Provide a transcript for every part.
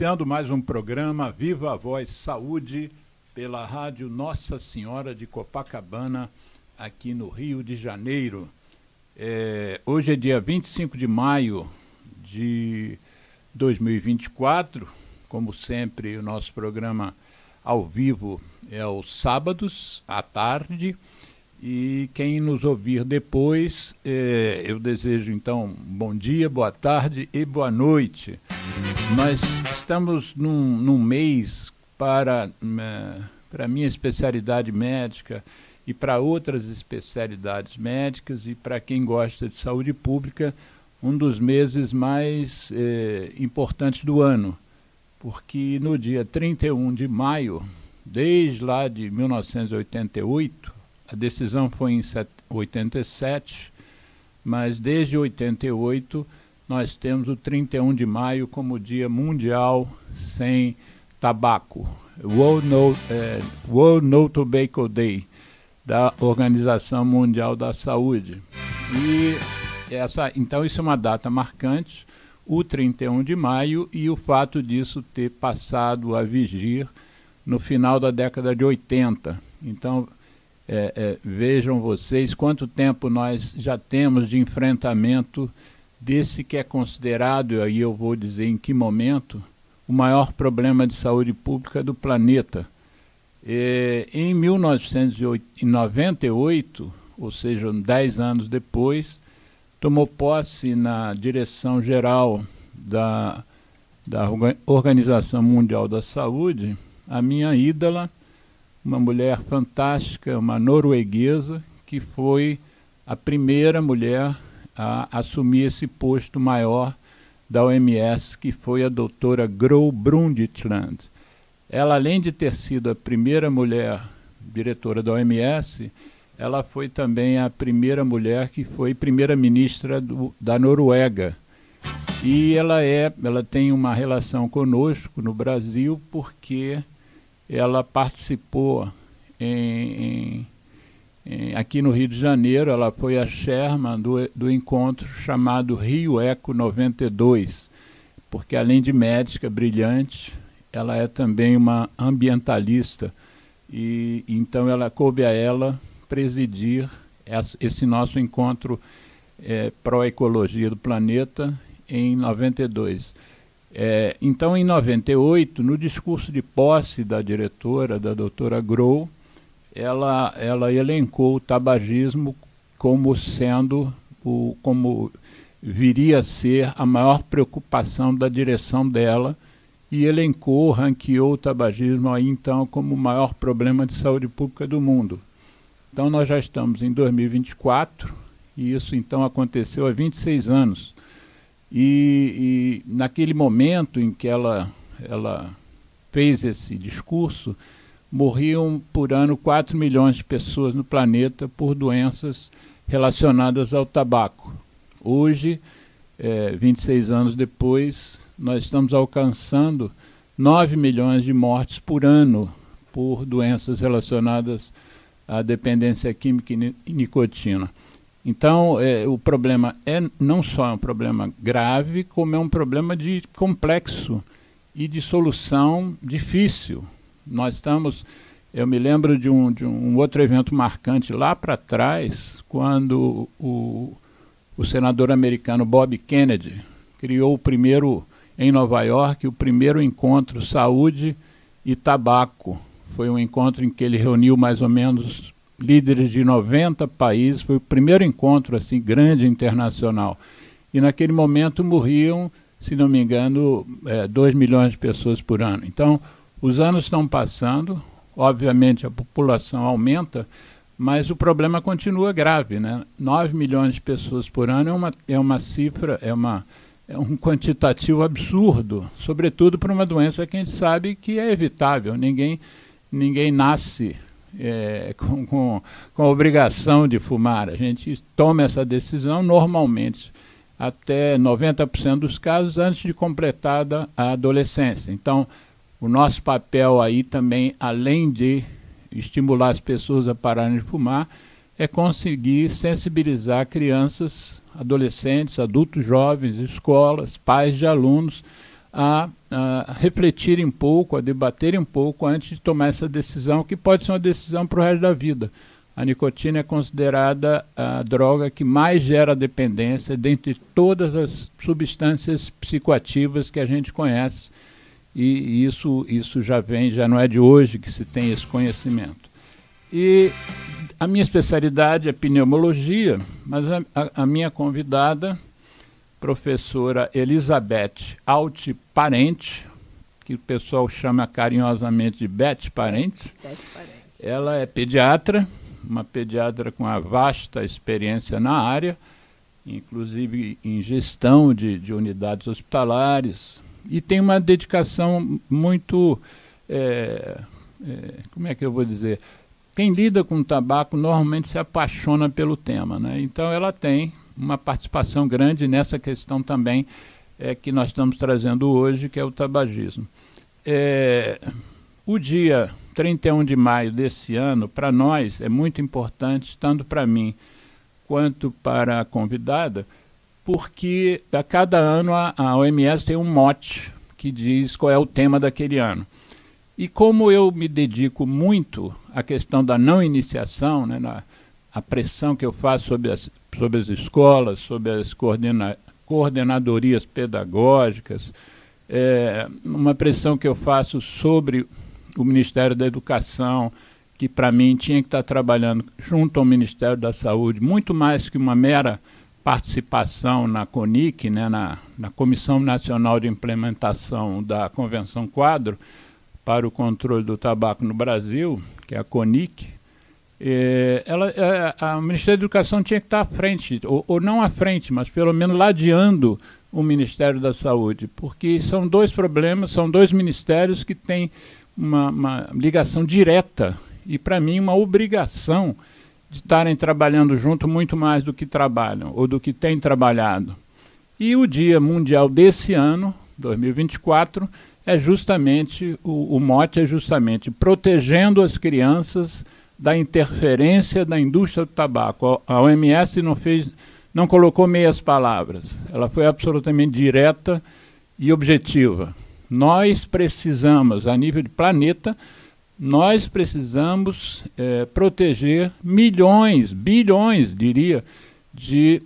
iniciando mais um programa Viva a Voz Saúde pela Rádio Nossa Senhora de Copacabana, aqui no Rio de Janeiro. Hoje é dia 25 de maio de 2024, como sempre o nosso programa ao vivo é aos sábados, à tarde, e quem nos ouvir depois, eu desejo então bom dia, boa tarde e boa noite. Nós estamos num mês para a minha especialidade médica e para outras especialidades médicas e para quem gosta de saúde pública, um dos meses mais importantes do ano, porque no dia 31 de maio, desde lá de 1988, a decisão foi em 87, mas desde 88 nós temos o 31 de maio como Dia Mundial Sem Tabaco, World No Tobacco Day, da Organização Mundial da Saúde. E então isso é uma data marcante, o 31 de maio, e o fato disso ter passado a vigir no final da década de 80. Então, vejam vocês quanto tempo nós já temos de enfrentamento desse que é considerado, e aí eu vou dizer em que momento, o maior problema de saúde pública do planeta. Em 1998, ou seja, 10 anos depois, tomou posse na direção geral da Organização Mundial da Saúde a minha ídola, uma mulher fantástica, uma norueguesa, que foi a primeira mulher a assumir esse posto maior da OMS, que foi a doutora Gro Brundtland. Ela, além de ter sido a primeira mulher diretora da OMS, ela foi também a primeira mulher que foi primeira-ministra da Noruega. E ela tem uma relação conosco no Brasil, porque ela participou aqui no Rio de Janeiro, ela foi a chairman do encontro chamado Rio Eco 92, porque além de médica brilhante, ela é também uma ambientalista, e então coube a ela presidir esse nosso encontro pró-ecologia do planeta em 92. Então, em 98, no discurso de posse da diretora, da doutora Gro, ela elencou o tabagismo como sendo, como viria a ser a maior preocupação da direção dela, e ranqueou o tabagismo aí então como o maior problema de saúde pública do mundo. Então nós já estamos em 2024, e isso então aconteceu há 26 anos. E naquele momento em que ela fez esse discurso, morriam por ano 4 milhões de pessoas no planeta por doenças relacionadas ao tabaco. Hoje, 26 anos depois, nós estamos alcançando 9 milhões de mortes por ano por doenças relacionadas à dependência química e nicotina. Então, o problema não só um problema grave, como é um problema complexo e de solução difícil. Eu me lembro de um outro evento marcante lá para trás, quando o senador americano Bob Kennedy criou em Nova York, o primeiro encontro saúde e tabaco. Foi um encontro em que ele reuniu mais ou menos líderes de 90 países, foi o primeiro encontro assim grande internacional. E naquele momento morriam, se não me engano, 2 milhões de pessoas por ano. Então, os anos estão passando, obviamente a população aumenta, mas o problema continua grave, né? 9 milhões de pessoas por ano é uma cifra, é um quantitativo absurdo, sobretudo para uma doença que a gente sabe que é evitável. Ninguém nasce com a obrigação de fumar. A gente toma essa decisão normalmente, até 90% dos casos, antes de completada a adolescência. Então, o nosso papel aí também, além de estimular as pessoas a pararem de fumar, é conseguir sensibilizar crianças, adolescentes, adultos jovens, escolas, pais de alunos, a refletirem um pouco, a debaterem um pouco antes de tomar essa decisão, que pode ser uma decisão para o resto da vida. A nicotina é considerada a droga que mais gera dependência dentre todas as substâncias psicoativas que a gente conhece. E isso já não é de hoje que se tem esse conhecimento. E a minha especialidade é pneumologia, mas a minha convidada, professora Elizabeth Alt Parente, que o pessoal chama carinhosamente de Beth Parente. Ela é pediatra, uma pediatra com uma vasta experiência na área, inclusive em gestão de unidades hospitalares, e tem uma dedicação muito, como é que eu vou dizer, quem lida com tabaco normalmente se apaixona pelo tema, né? Então ela tem uma participação grande nessa questão também que nós estamos trazendo hoje, que é o tabagismo. O dia 31 de maio desse ano, para nós, é muito importante, tanto para mim quanto para a convidada, porque a cada ano a OMS tem um mote que diz qual é o tema daquele ano. E como eu me dedico muito à questão da não iniciação, né, a pressão que eu faço sobre as escolas, sobre as coordenadorias pedagógicas, uma pressão que eu faço sobre o Ministério da Educação, que para mim tinha que estar trabalhando junto ao Ministério da Saúde, muito mais que uma mera participação na CONIC, né, na Comissão Nacional de Implementação da Convenção Quadro para o Controle do Tabaco no Brasil, que é a CONIC. O Ministério da Educação tinha que estar à frente, ou não à frente, mas pelo menos ladeando o Ministério da Saúde, porque são dois problemas, são dois ministérios que têm uma ligação direta e, para mim, uma obrigação de estarem trabalhando junto muito mais do que trabalham, ou do que têm trabalhado. E o Dia Mundial desse ano, 2024, é justamente, o mote é justamente protegendo as crianças da interferência da indústria do tabaco. A OMS não colocou meias palavras, ela foi absolutamente direta e objetiva. Nós precisamos, a nível de planeta, nós precisamos proteger milhões, bilhões, diria, de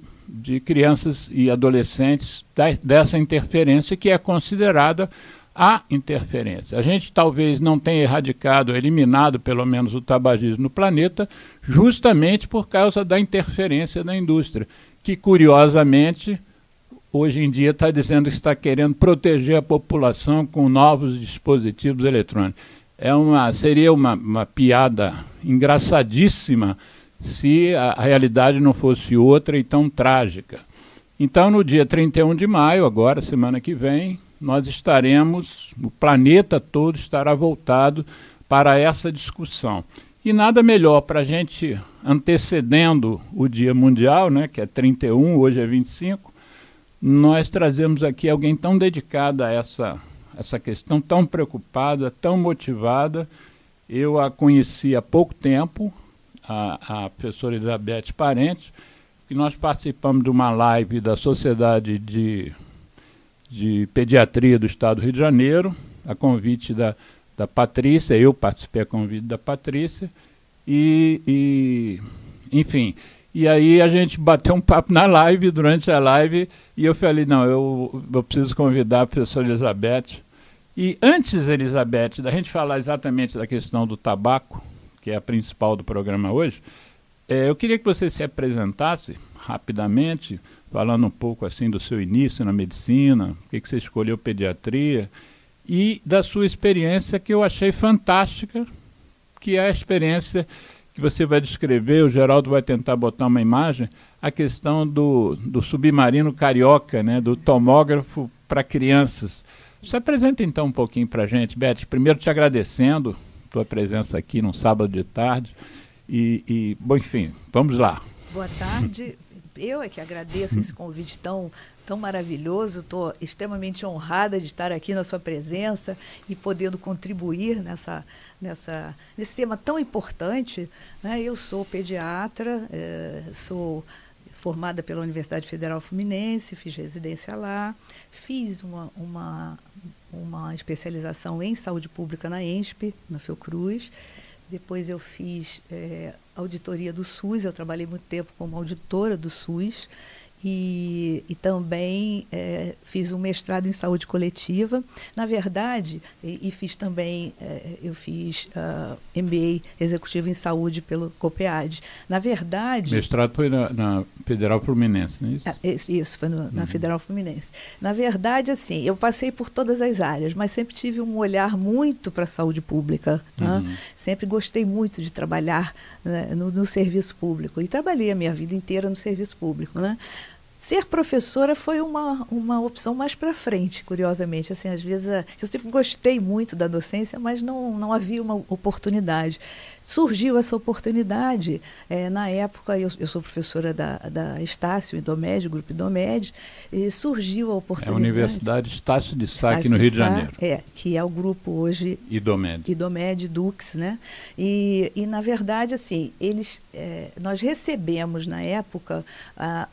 crianças e adolescentes dessa interferência que é considerada a interferência. A gente talvez não tenha erradicado, eliminado pelo menos o tabagismo no planeta, justamente por causa da interferência da indústria, que curiosamente hoje em dia está dizendo que está querendo proteger a população com novos dispositivos eletrônicos. Seria uma piada engraçadíssima se a realidade não fosse outra e tão trágica. Então, no dia 31 de maio, agora, semana que vem, nós o planeta todo estará voltado para essa discussão. E nada melhor para a gente, antecedendo o Dia Mundial, né, que é 31, hoje é 25, nós trazemos aqui alguém tão dedicado a essa questão, tão preocupada, tão motivada. Eu a conheci há pouco tempo, a professora Elizabeth Parente, que nós participamos de uma live da Sociedade de Pediatria do Estado do Rio de Janeiro, a convite da Patrícia, eu participei a convite da Patrícia, enfim, e aí a gente bateu um papo na live, durante a live, e eu falei, não, eu preciso convidar a professora Elizabeth. E antes, Elizabeth, da gente falar exatamente da questão do tabaco, que é a principal do programa hoje, eu queria que você se apresentasse rapidamente, falando um pouco assim do seu início na medicina, por que você escolheu pediatria, e da sua experiência que eu achei fantástica, que é a experiência que você vai descrever, o Geraldo vai tentar botar uma imagem, a questão do submarino carioca, né, do tomógrafo para crianças. Se apresenta então um pouquinho para a gente, Beth, primeiro te agradecendo tua presença aqui num sábado de tarde, bom, enfim, vamos lá. Boa tarde, eu é que agradeço esse convite tão maravilhoso, estou extremamente honrada de estar aqui na sua presença e podendo contribuir nesse tema tão importante, né? Eu sou pediatra, formada pela Universidade Federal Fluminense, fiz residência lá, fiz uma especialização em saúde pública na ENSP, na Fiocruz. Depois eu fiz auditoria do SUS, eu trabalhei muito tempo como auditora do SUS. E também fiz um mestrado em saúde coletiva. Na verdade, e fiz também, eu fiz MBA executivo em saúde pelo COPEAD. Na verdade... Mestrado foi na Federal Fluminense, não é isso? Isso, foi na Federal Fluminense. Na verdade, assim, eu passei por todas as áreas, mas sempre tive um olhar muito para a saúde pública. Né? Sempre gostei muito de trabalhar, né, no serviço público. E trabalhei a minha vida inteira no serviço público, né? Ser professora foi uma opção mais para frente, curiosamente. Assim, às vezes, eu sempre gostei muito da docência, mas não havia uma oportunidade. Surgiu essa oportunidade. Na época, eu sou professora da Estácio, Idomed, Grupo Idomed, e surgiu a oportunidade... É a Universidade Estácio de Sá, aqui no Rio de Janeiro. Que é o grupo hoje... Idomed, Dux, né? E na verdade, assim, nós recebemos, na época,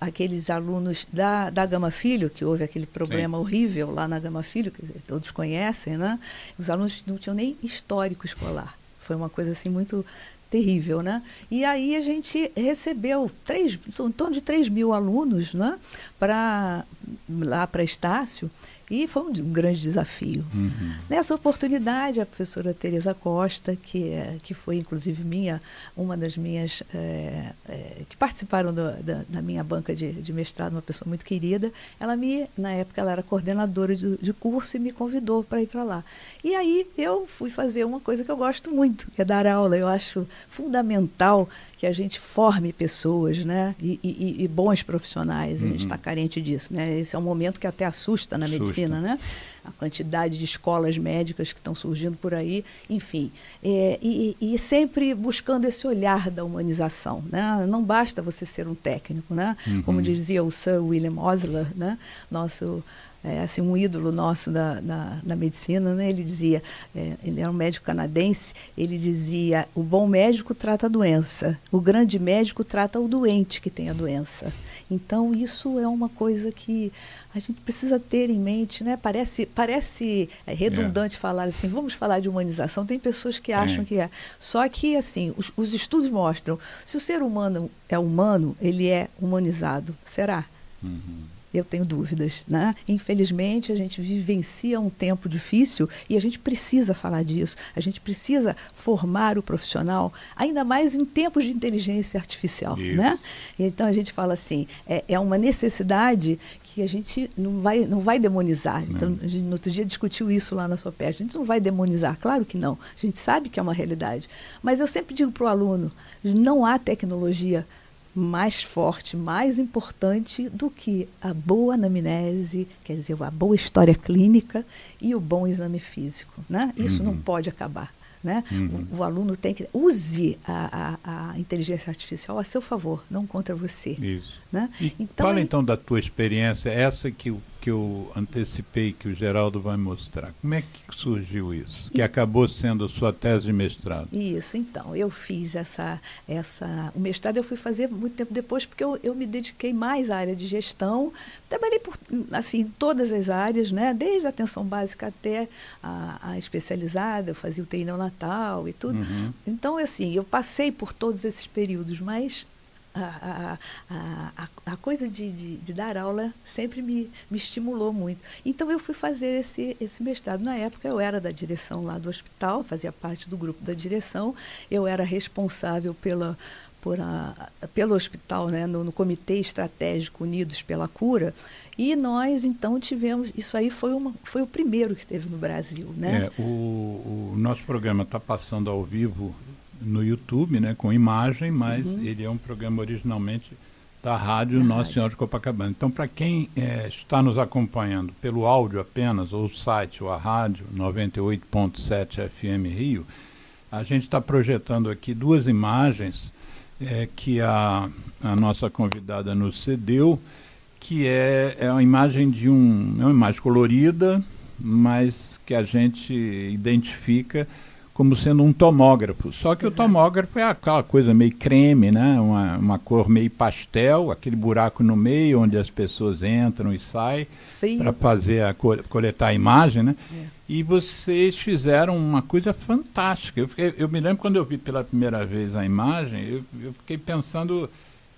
aqueles alunos da Gama Filho, que houve aquele problema horrível lá na Gama Filho, que todos conhecem, né? Os alunos não tinham nem histórico escolar. Foi uma coisa assim muito terrível, né? E aí a gente recebeu em torno de 3 mil alunos, né? Lá para Estácio, e foi um grande desafio. Nessa oportunidade, a professora Tereza Costa, que foi inclusive uma das minhas, que participaram da minha banca de mestrado, uma pessoa muito querida, na época ela era coordenadora de curso e me convidou para ir para lá. E aí eu fui fazer uma coisa que eu gosto muito, que é dar aula. Eu acho fundamental que a gente forme pessoas, né? E bons profissionais. A gente está carente disso, né? Esse é um momento que até assusta na medicina, né? A quantidade de escolas médicas que estão surgindo por aí, enfim. E sempre buscando esse olhar da humanização, né? Não basta você ser um técnico, né? Como dizia o Sir William Osler, né? Nosso... assim, um ídolo nosso na medicina, né? Ele dizia, ele era um médico canadense, ele dizia: o bom médico trata a doença, o grande médico trata o doente que tem a doença. Então, isso é uma coisa que a gente precisa ter em mente, né? Parece redundante falar assim, vamos falar de humanização. Tem pessoas que acham que é. Só que, assim, os estudos mostram, se o ser humano é humano, ele é humanizado. Será? Eu tenho dúvidas, né? Infelizmente, a gente vivencia um tempo difícil e a gente precisa falar disso. A gente precisa formar o profissional, ainda mais em tempos de inteligência artificial, né? Então, a gente fala assim, é uma necessidade que a gente não vai demonizar. Então, a gente, no outro dia, discutiu isso lá na SOPES. A gente não vai demonizar, claro que não. A gente sabe que é uma realidade. Mas eu sempre digo para o aluno, não há tecnologia mais forte, mais importante do que a boa anamnese, quer dizer, a boa história clínica e o bom exame físico, né? Isso não pode acabar, né? O aluno tem que... Use a inteligência artificial a seu favor, não contra você. Isso. Né? Então, fala então da tua experiência, essa que eu antecipei, que o Geraldo vai mostrar. Como é que surgiu isso? Que acabou sendo a sua tese de mestrado. Isso, então. Eu fiz o mestrado eu fui fazer muito tempo depois, porque eu me dediquei mais à área de gestão. Trabalhei em todas as áreas, né? Desde a atenção básica até a especializada. Eu fazia UTI neonatal e tudo. Então, assim, eu passei por todos esses períodos, mas a coisa de dar aula sempre me estimulou muito. Então, eu fui fazer esse mestrado. Na época, eu era da direção lá do hospital, fazia parte do grupo da direção. Eu era responsável pelo hospital, né, no Comitê Estratégico Unidos pela Cura, e nós, então, tivemos... Isso aí foi o primeiro que teve no Brasil, né? O nosso programa está passando ao vivo no YouTube, né, com imagem, mas ele é um programa originalmente da rádio Nossa Senhora de Copacabana. Então, para quem está nos acompanhando pelo áudio apenas, ou o site, ou a rádio 98.7 FM Rio, a gente está projetando aqui duas imagens que a nossa convidada nos cedeu, que é uma imagem é uma imagem colorida, mas que a gente identifica como sendo um tomógrafo. Só que o tomógrafo é aquela coisa meio creme, né? Uma cor meio pastel, aquele buraco no meio onde as pessoas entram e saem para fazer coletar a imagem, né? E vocês fizeram uma coisa fantástica. Eu me lembro quando eu vi pela primeira vez a imagem, eu fiquei pensando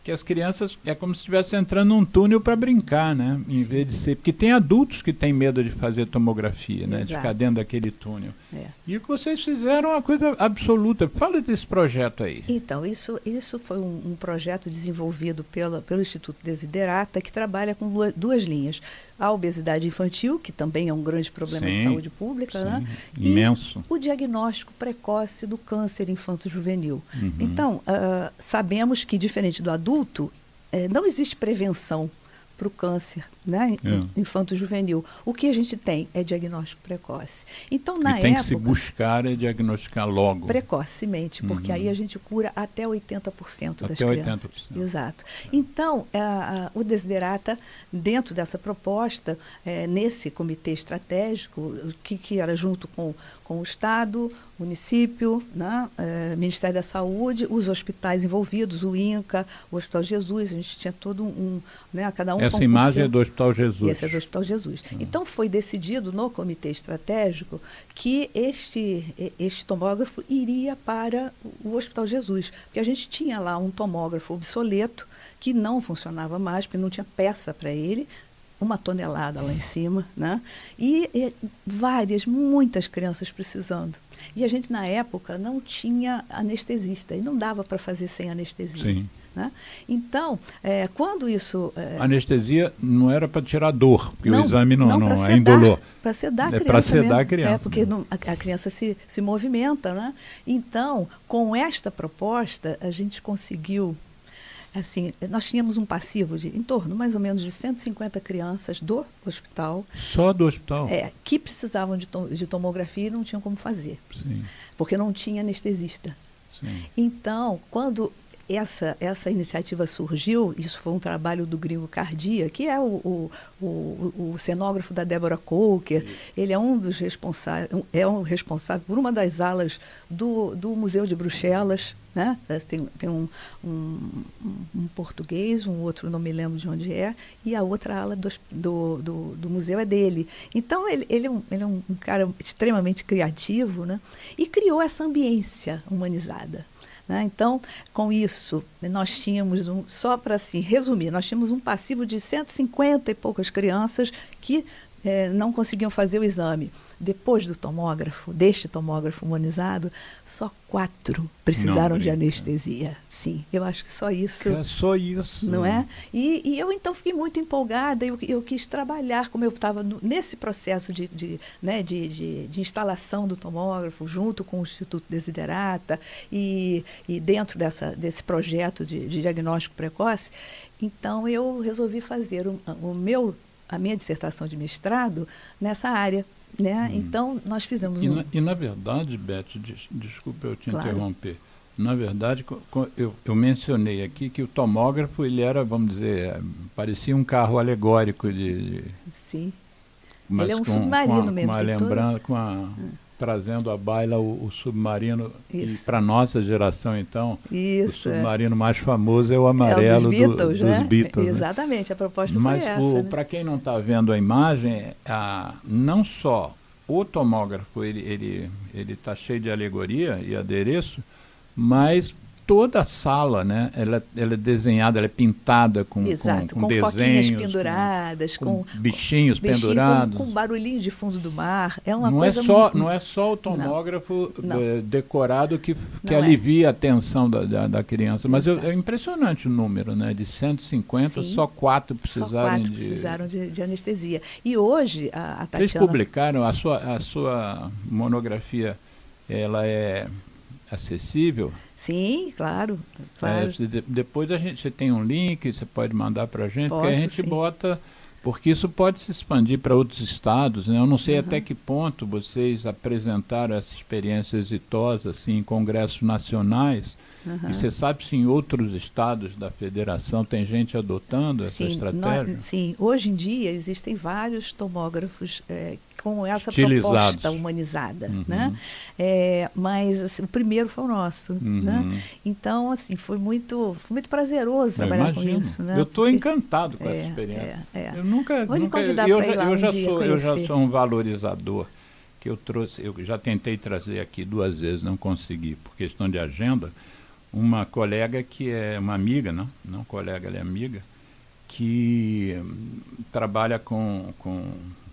que as crianças é como se estivessem entrando num túnel para brincar, né? Em vez de ser... Porque tem adultos que têm medo de fazer tomografia, né? De ficar dentro daquele túnel. E o que vocês fizeram é uma coisa absoluta. Fala desse projeto aí. Então, isso foi um projeto desenvolvido pelo Instituto Desiderata, que trabalha com duas linhas. A obesidade infantil, que também é um grande problema de saúde pública, né? Imenso. E o diagnóstico precoce do câncer infanto-juvenil. Então, sabemos que, diferente do adulto, não existe prevenção para o câncer, né? Infanto-juvenil. O que a gente tem é diagnóstico precoce. Então, na época... tem que se buscar e diagnosticar logo. Precocemente, porque aí a gente cura até 80% das crianças. 80%. Exato. Então, o Desiderata, dentro dessa proposta, nesse comitê estratégico, que era junto com o Estado, município, né, Ministério da Saúde, os hospitais envolvidos, o INCA, o Hospital Jesus, a gente tinha todo né, cada um... Essa imagem é do Hospital Jesus. Essa é do Hospital Jesus. Então, foi decidido no comitê estratégico que este tomógrafo iria para o Hospital Jesus, porque a gente tinha lá um tomógrafo obsoleto que não funcionava mais, porque não tinha peça para ele, 1 tonelada lá em cima, né? E muitas crianças precisando. E a gente, na época, não tinha anestesista, e não dava para fazer sem anestesia. Sim. Né? Então, quando isso... Anestesia não era para tirar dor, porque o exame não é indolor. Para sedar a criança. É para sedar a criança. Porque a criança se movimenta. Né? Então, com esta proposta, a gente conseguiu... Assim, nós tínhamos um passivo de em torno, mais ou menos, de 150 crianças do hospital. Só do hospital? Que precisavam de tomografia e não tinham como fazer. Sim. Porque não tinha anestesista. Sim. Então, quando essa iniciativa surgiu, isso foi um trabalho do Gringo Cardia, que é o cenógrafo da Débora Coker. Ele é um dos responsáveis, responsável por uma das alas do Museu de Bruxelas. Né? Tem um português, um outro não me lembro de onde é, e a outra ala do museu é dele. Então, ele é um cara extremamente criativo, né? E criou essa ambiência humanizada. Né? Então, com isso, nós tínhamos, só para assim, resumir, nós tínhamos um passivo de 150 e poucas crianças que não conseguiam fazer o exame. Depois deste tomógrafo humanizado, só 4 precisaram de anestesia. Sim, eu acho que só isso. É só isso. Não é? E eu, então, fiquei muito empolgada. Eu quis trabalhar, como eu estava nesse processo de instalação do tomógrafo, junto com o Instituto Desiderata, e dentro desse projeto de diagnóstico precoce. Então, eu resolvi fazer a minha dissertação de mestrado nessa área. Né? Então, nós fizemos na verdade, Beth, desculpa eu te interromper, na verdade, eu mencionei aqui que o tomógrafo, ele era, vamos dizer, parecia um carro alegórico Sim. Ele é um submarino mesmo. Trazendo à baila o submarino, e para nossa geração, então, o submarino mais famoso é o amarelo dos Beatles. Exatamente, né? A proposta foi essa. Mas, para quem não está vendo a imagem, não só o tomógrafo, ele está cheio de alegoria e adereço, mas toda a sala, né, ela é desenhada, ela é pintada com desenhos, penduradas, com bichinhos pendurados, com barulhinho de fundo do mar. É uma não coisa não é só o tomógrafo decorado que alivia a atenção da criança, mas é impressionante o número, né, de 150, só 4 precisaram de anestesia. E hoje a Tatiana... Vocês publicaram a sua monografia, ela é acessível? Sim, claro. Depois você tem um link, você pode mandar para a gente, porque a gente bota Porque isso pode se expandir para outros estados, né? Eu não sei até que ponto vocês apresentaram essa experiência exitosa assim, em congressos nacionais. E você sabe se em outros estados da federação tem gente adotando essa estratégia? Sim, hoje em dia existem vários tomógrafos com essa proposta humanizada, né? Mas assim, o primeiro foi o nosso, né? Então, assim, foi muito prazeroso trabalhar com isso, né? Eu estou encantado com essa experiência. Eu nunca eu já sou um valorizador que eu já tentei trazer aqui 2 vezes, não consegui por questão de agenda. Uma colega que é uma amiga, não colega, ela é amiga, que trabalha com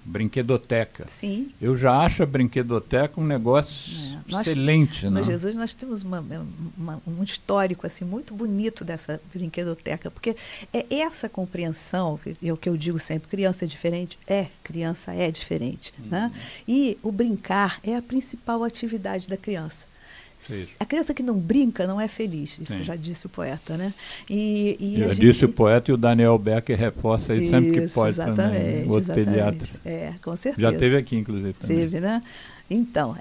brinquedoteca. Sim. Eu já acho a brinquedoteca um negócio excelente. No Jesus nós temos um histórico assim, muito bonito dessa brinquedoteca, porque é essa compreensão, é o que eu digo sempre, criança é diferente. Né? E o brincar é a principal atividade da criança. Isso. A criança que não brinca não é feliz, isso já disse o poeta, né? Já disse o poeta, e o Daniel Becker reforça aí sempre que pode também, outro pediatra. Com certeza. Já teve aqui, inclusive, também. Teve, né? Então,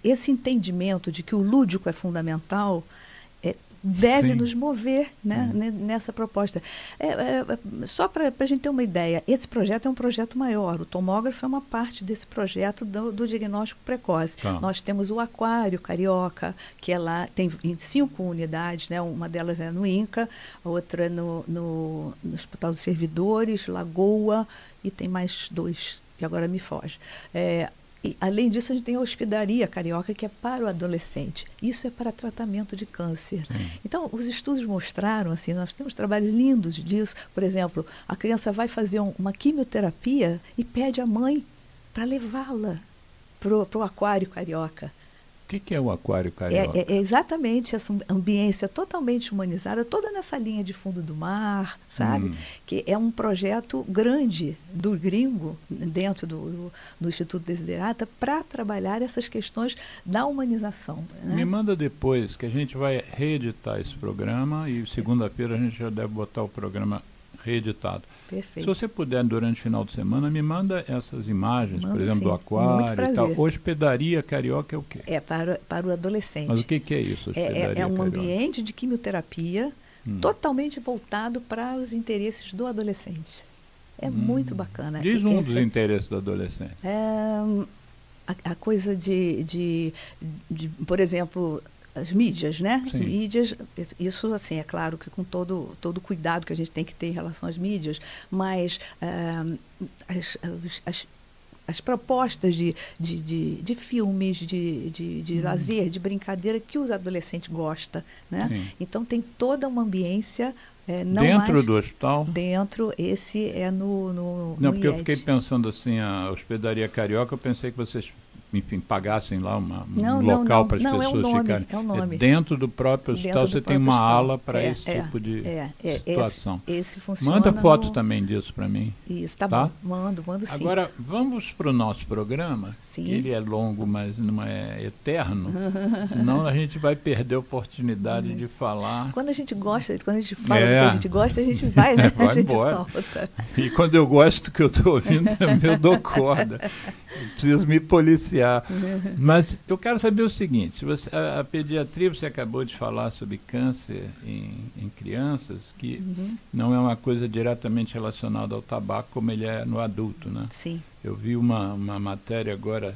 esse entendimento de que o lúdico é fundamental deve nos mover, né, nessa proposta. Só para a gente ter uma ideia, esse projeto é um projeto maior. O tomógrafo é uma parte desse projeto do diagnóstico precoce. Nós temos o Aquário Carioca, que tem em 5 unidades, né? Uma delas é no INCA, a outra no Hospital dos Servidores, Lagoa, e tem mais 2, que agora me foge. E, além disso, a gente tem a hospedaria carioca, que é para o adolescente. Isso é para tratamento de câncer. Então, os estudos mostraram, assim, nós temos trabalhos lindos disso. Por exemplo, a criança vai fazer uma quimioterapia e pede à mãe para levá-la para o aquário carioca. O que é o aquário carioca? É exatamente essa ambiência totalmente humanizada, toda nessa linha de fundo do mar, sabe? Que é um projeto grande do gringo, dentro do Instituto Desiderata, para trabalhar essas questões da humanização. Né? Me manda depois, que a gente vai reeditar esse programa e segunda-feira a gente já deve botar o programa reeditado. Perfeito. Se você puder, durante o final de semana, me manda essas imagens, por exemplo, sim, do aquário e tal. Hospedaria carioca é o quê? É para o adolescente. Mas o que é isso, hospedaria é um carioca? ambiente de quimioterapia totalmente voltado para os interesses do adolescente. É muito bacana. Diz um dos interesses do adolescente. A coisa de, por exemplo, as mídias, né? Sim. Mídias, isso, assim, é claro que com todo o cuidado que a gente tem que ter em relação às mídias, mas as propostas de filmes, de lazer, de brincadeira que os adolescentes gostam, né? Então tem toda uma ambiência dentro do hospital? Dentro, esse é no porque IED. Eu fiquei pensando assim, a hospedaria carioca, eu pensei que vocês, enfim, pagassem lá um local para as pessoas ficarem. É o nome. Dentro do próprio hospital você tem uma ala para esse tipo de situação. Esse funciona. Manda foto também disso para mim. Isso, tá bom. Mando sim. Agora, vamos para o nosso programa, sim. Que ele é longo, mas não é eterno, senão a gente vai perder a oportunidade de falar. Quando a gente gosta, quando a gente fala do que a gente gosta, a gente vai, né? Vai a gente embora. solta. E quando eu gosto do que eu estou ouvindo, eu dou corda. Eu preciso me policiar. Mas eu quero saber o seguinte, a pediatria, você acabou de falar sobre câncer em crianças, que não é uma coisa diretamente relacionada ao tabaco como ele é no adulto, né? Sim. Eu vi uma matéria agora,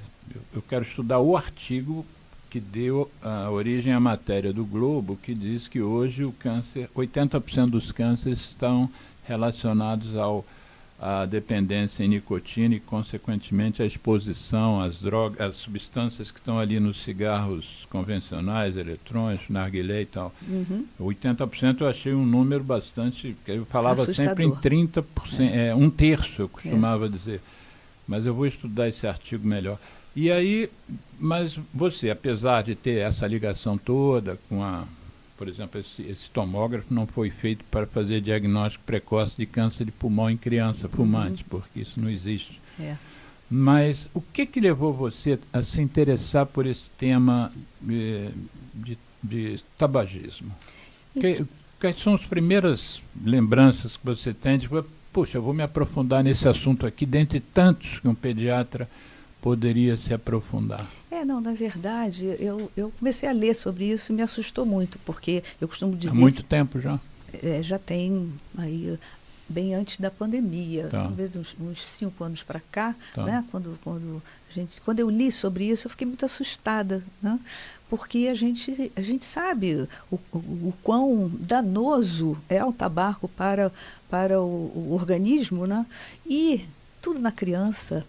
eu quero estudar o artigo que deu a origem à matéria do Globo, que diz que hoje o câncer, 80% dos cânceres estão relacionados a dependência em nicotina e, consequentemente, a exposição às drogas, às substâncias que estão ali nos cigarros convencionais, eletrônicos, narguilé e tal. 80% eu achei um número bastante... Eu falava sempre em 30%, um terço, eu costumava dizer. Mas eu vou estudar esse artigo melhor. E aí, mas você, apesar de ter essa ligação toda com por exemplo, esse tomógrafo não foi feito para fazer diagnóstico precoce de câncer de pulmão em criança fumante, porque isso não existe. Mas o que levou você a se interessar por esse tema de tabagismo? Quais são as primeiras lembranças que você tem? poxa, eu vou me aprofundar nesse assunto aqui, dentre tantos que um pediatra poderia se aprofundar? Não, na verdade, eu comecei a ler sobre isso e me assustou muito, porque eu costumo dizer... Há muito tempo já? Já tem aí... bem antes da pandemia, tá. talvez uns 5 anos para cá, tá. né? Quando eu li sobre isso, eu fiquei muito assustada, né? Porque a gente sabe o quão danoso é o tabaco para o organismo, né? E tudo na criança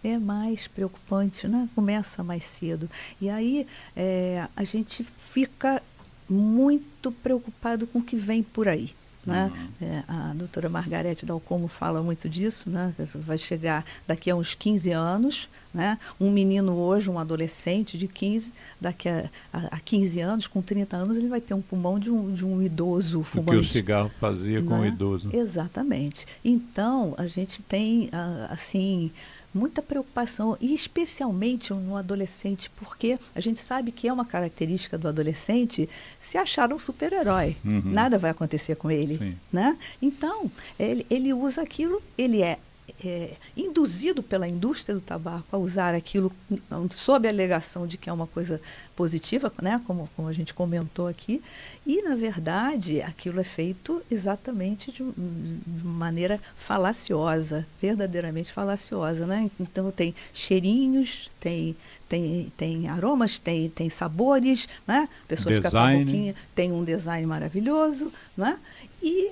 é mais preocupante, né? Começa mais cedo. E aí a gente fica muito preocupado com o que vem por aí. Né? A doutora Margarete Dalcomo fala muito disso, né? Vai chegar daqui a uns 15 anos, né? Um menino hoje, um adolescente de 15, daqui a 15 anos, com 30 anos, ele vai ter um pulmão de um idoso fumante. O que o cigarro fazia, né? Com o idoso. Exatamente. Então, a gente tem, assim, muita preocupação, e especialmente no adolescente, porque a gente sabe que é uma característica do adolescente se achar um super-herói. Nada vai acontecer com ele. Né? Então, ele usa aquilo, ele é induzido pela indústria do tabaco a usar aquilo sob a alegação de que é uma coisa positiva, né? Como a gente comentou aqui, e na verdade aquilo é feito exatamente de maneira falaciosa, verdadeiramente falaciosa, né? Então tem cheirinhos, tem aromas, tem sabores, né? A pessoa fica com a boquinha, tem um design maravilhoso, né? E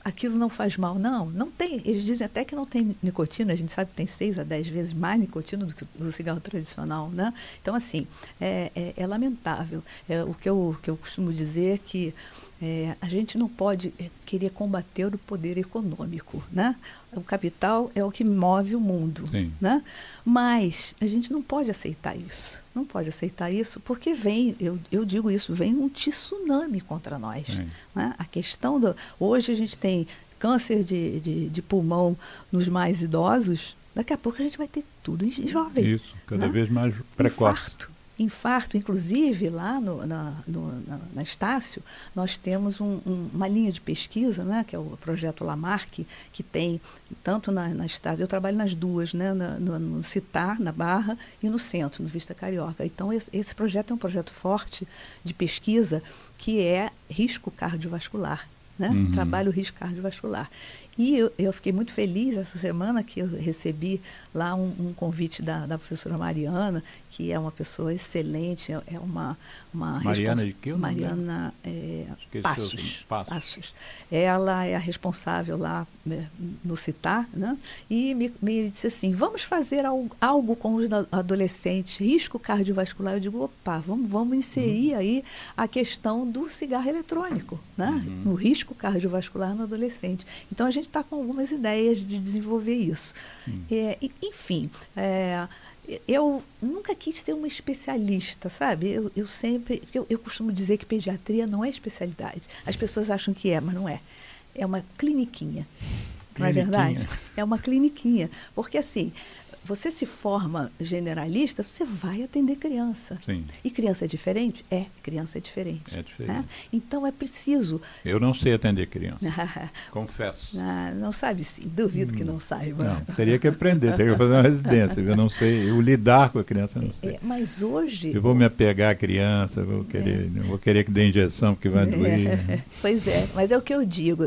aquilo não faz mal, não tem. Eles dizem até que não tem nicotina, a gente sabe que tem 6 a 10 vezes mais nicotina do que o cigarro tradicional, né? Então, assim, é lamentável. O que eu costumo dizer é que a gente não pode querer combater o poder econômico, né? O capital é o que move o mundo, né? Mas a gente não pode aceitar isso. Não pode aceitar isso porque eu digo isso, vem um tsunami contra nós. Né? A questão hoje a gente tem câncer de pulmão nos mais idosos, daqui a pouco a gente vai ter tudo em jovem. Isso, cada vez mais precoce. Infarto, inclusive lá na Estácio, nós temos uma linha de pesquisa, né, que é o projeto Lamarck, que tem tanto na Estácio, eu trabalho nas duas, né, no Citar, na Barra, e no Centro, no Vista Carioca. Então, esse projeto é um projeto forte de pesquisa que é risco cardiovascular. Né? Trabalho risco cardiovascular. E eu fiquei muito feliz essa semana que eu recebi lá um convite da professora Mariana, que é uma pessoa excelente, é uma Mariana de quê? Mariana Passos. Ela é a responsável lá no Citar, né? E me disse assim, vamos fazer algo com os adolescentes, risco cardiovascular. Eu digo, opa, vamos inserir aí a questão do cigarro eletrônico, né? No risco cardiovascular no adolescente. Então, a gente está com algumas ideias de desenvolver isso. Enfim, eu nunca quis ser uma especialista, sabe? Eu sempre... Eu costumo dizer que pediatria não é especialidade. As pessoas acham que mas não é. É uma cliniquinha. Não é verdade? É uma cliniquinha. Porque, assim... Você se forma generalista, você vai atender criança. Sim. E criança é diferente? Criança é diferente. É diferente. Né? Então é preciso... Eu não sei atender criança, confesso. Não sabe sim, duvido que não saiba. Não, teria que aprender, teria que fazer uma residência. Eu não sei, eu lidar com a criança, não sei. Mas hoje... Eu vou me apegar à criança, vou querer que dê injeção porque vai doer. Pois é, mas é o que eu digo,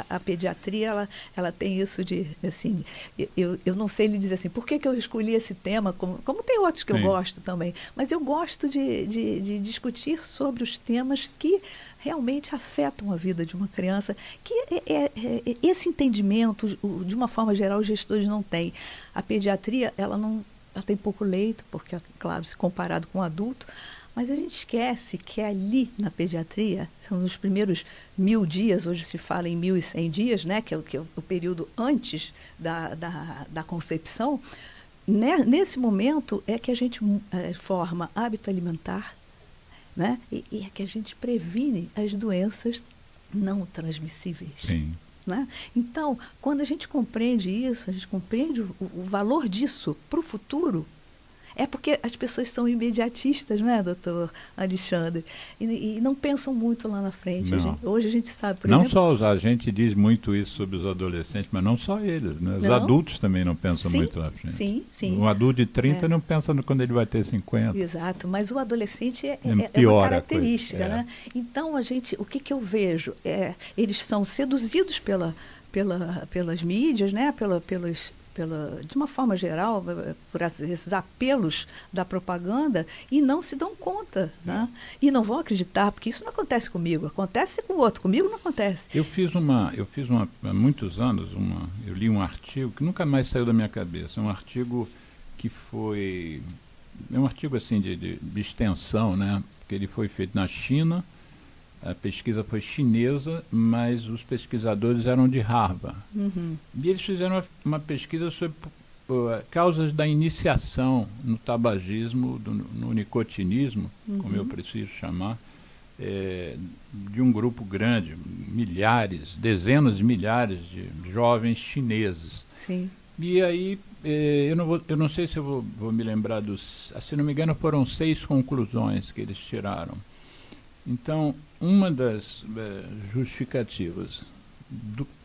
a pediatria, ela tem isso de, assim, eu não sei lhe dizer assim, por que eu escolhi esse tema, como tem outros que eu gosto também, mas eu gosto de discutir sobre os temas que realmente afetam a vida de uma criança, que esse entendimento, de uma forma geral, os gestores não têm. A pediatria, ela tem pouco leito, porque, claro, se comparado com o adulto, mas a gente esquece que ali na pediatria, são nos primeiros 1000 dias, hoje se fala em 1100 dias, né, que é o período antes da concepção, né, nesse momento é que a gente forma hábito alimentar, né, e é que a gente previne as doenças não transmissíveis. Sim. Né? Então, quando a gente compreende isso, a gente compreende o valor disso para o futuro, É porque as pessoas são imediatistas, né, doutor Alexandre? E não pensam muito lá na frente. Hoje a gente sabe, por exemplo... Não só a gente diz muito isso sobre os adolescentes, mas não só eles, né? Os adultos também não pensam muito na frente. Sim, sim. Um adulto de 30 não pensa quando ele vai ter 50. Exato, mas o adolescente é uma característica, né? Então, o que eu vejo? Eles são seduzidos pelas mídias, né? De uma forma geral, por esses apelos da propaganda, e não se dão conta, né? E não vão acreditar, porque isso não acontece comigo, acontece com o outro, comigo não acontece. Eu fiz há muitos anos, eu li um artigo que nunca mais saiu da minha cabeça, um artigo que foi, um artigo assim de extensão, né? Porque ele foi feito na China, a pesquisa foi chinesa, mas os pesquisadores eram de Harvard. Uhum. E eles fizeram uma pesquisa sobre causas da iniciação no tabagismo, no nicotinismo, como eu preciso chamar, de um grupo grande, dezenas de milhares de jovens chineses. Sim. E aí, eu não sei se eu vou me lembrar se não me engano, foram 6 conclusões que eles tiraram. Então, uma das justificativas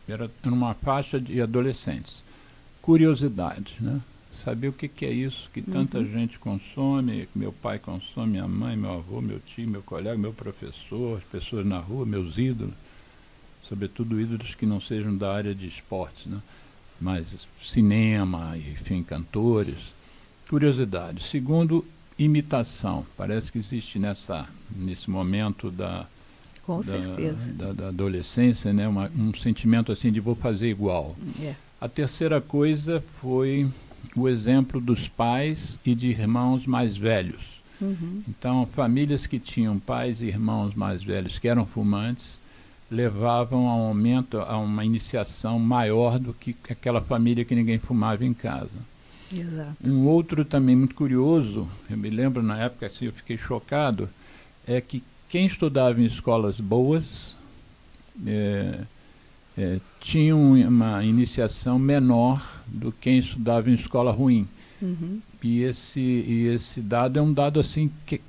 era numa faixa de adolescentes. Curiosidade, né? Saber o que é isso que tanta gente consome, que meu pai consome, minha mãe, meu avô, meu tio, meu colega, meu professor, as pessoas na rua, meus ídolos, sobretudo ídolos que não sejam da área de esportes, né? Mas cinema, enfim, cantores. Curiosidade. Segundo, imitação. Parece que existe nesse momento da adolescência, né? Um sentimento assim de vou fazer igual. A terceira coisa foi o exemplo dos pais e de irmãos mais velhos. Então, famílias que tinham pais e irmãos mais velhos que eram fumantes levavam a uma iniciação maior do que aquela família que ninguém fumava em casa. Exato. Um outro também muito curioso, eu me lembro na época, assim, eu fiquei chocado, é que quem estudava em escolas boas tinha uma iniciação menor do que quem estudava em escola ruim. E esse dado é um dado assim que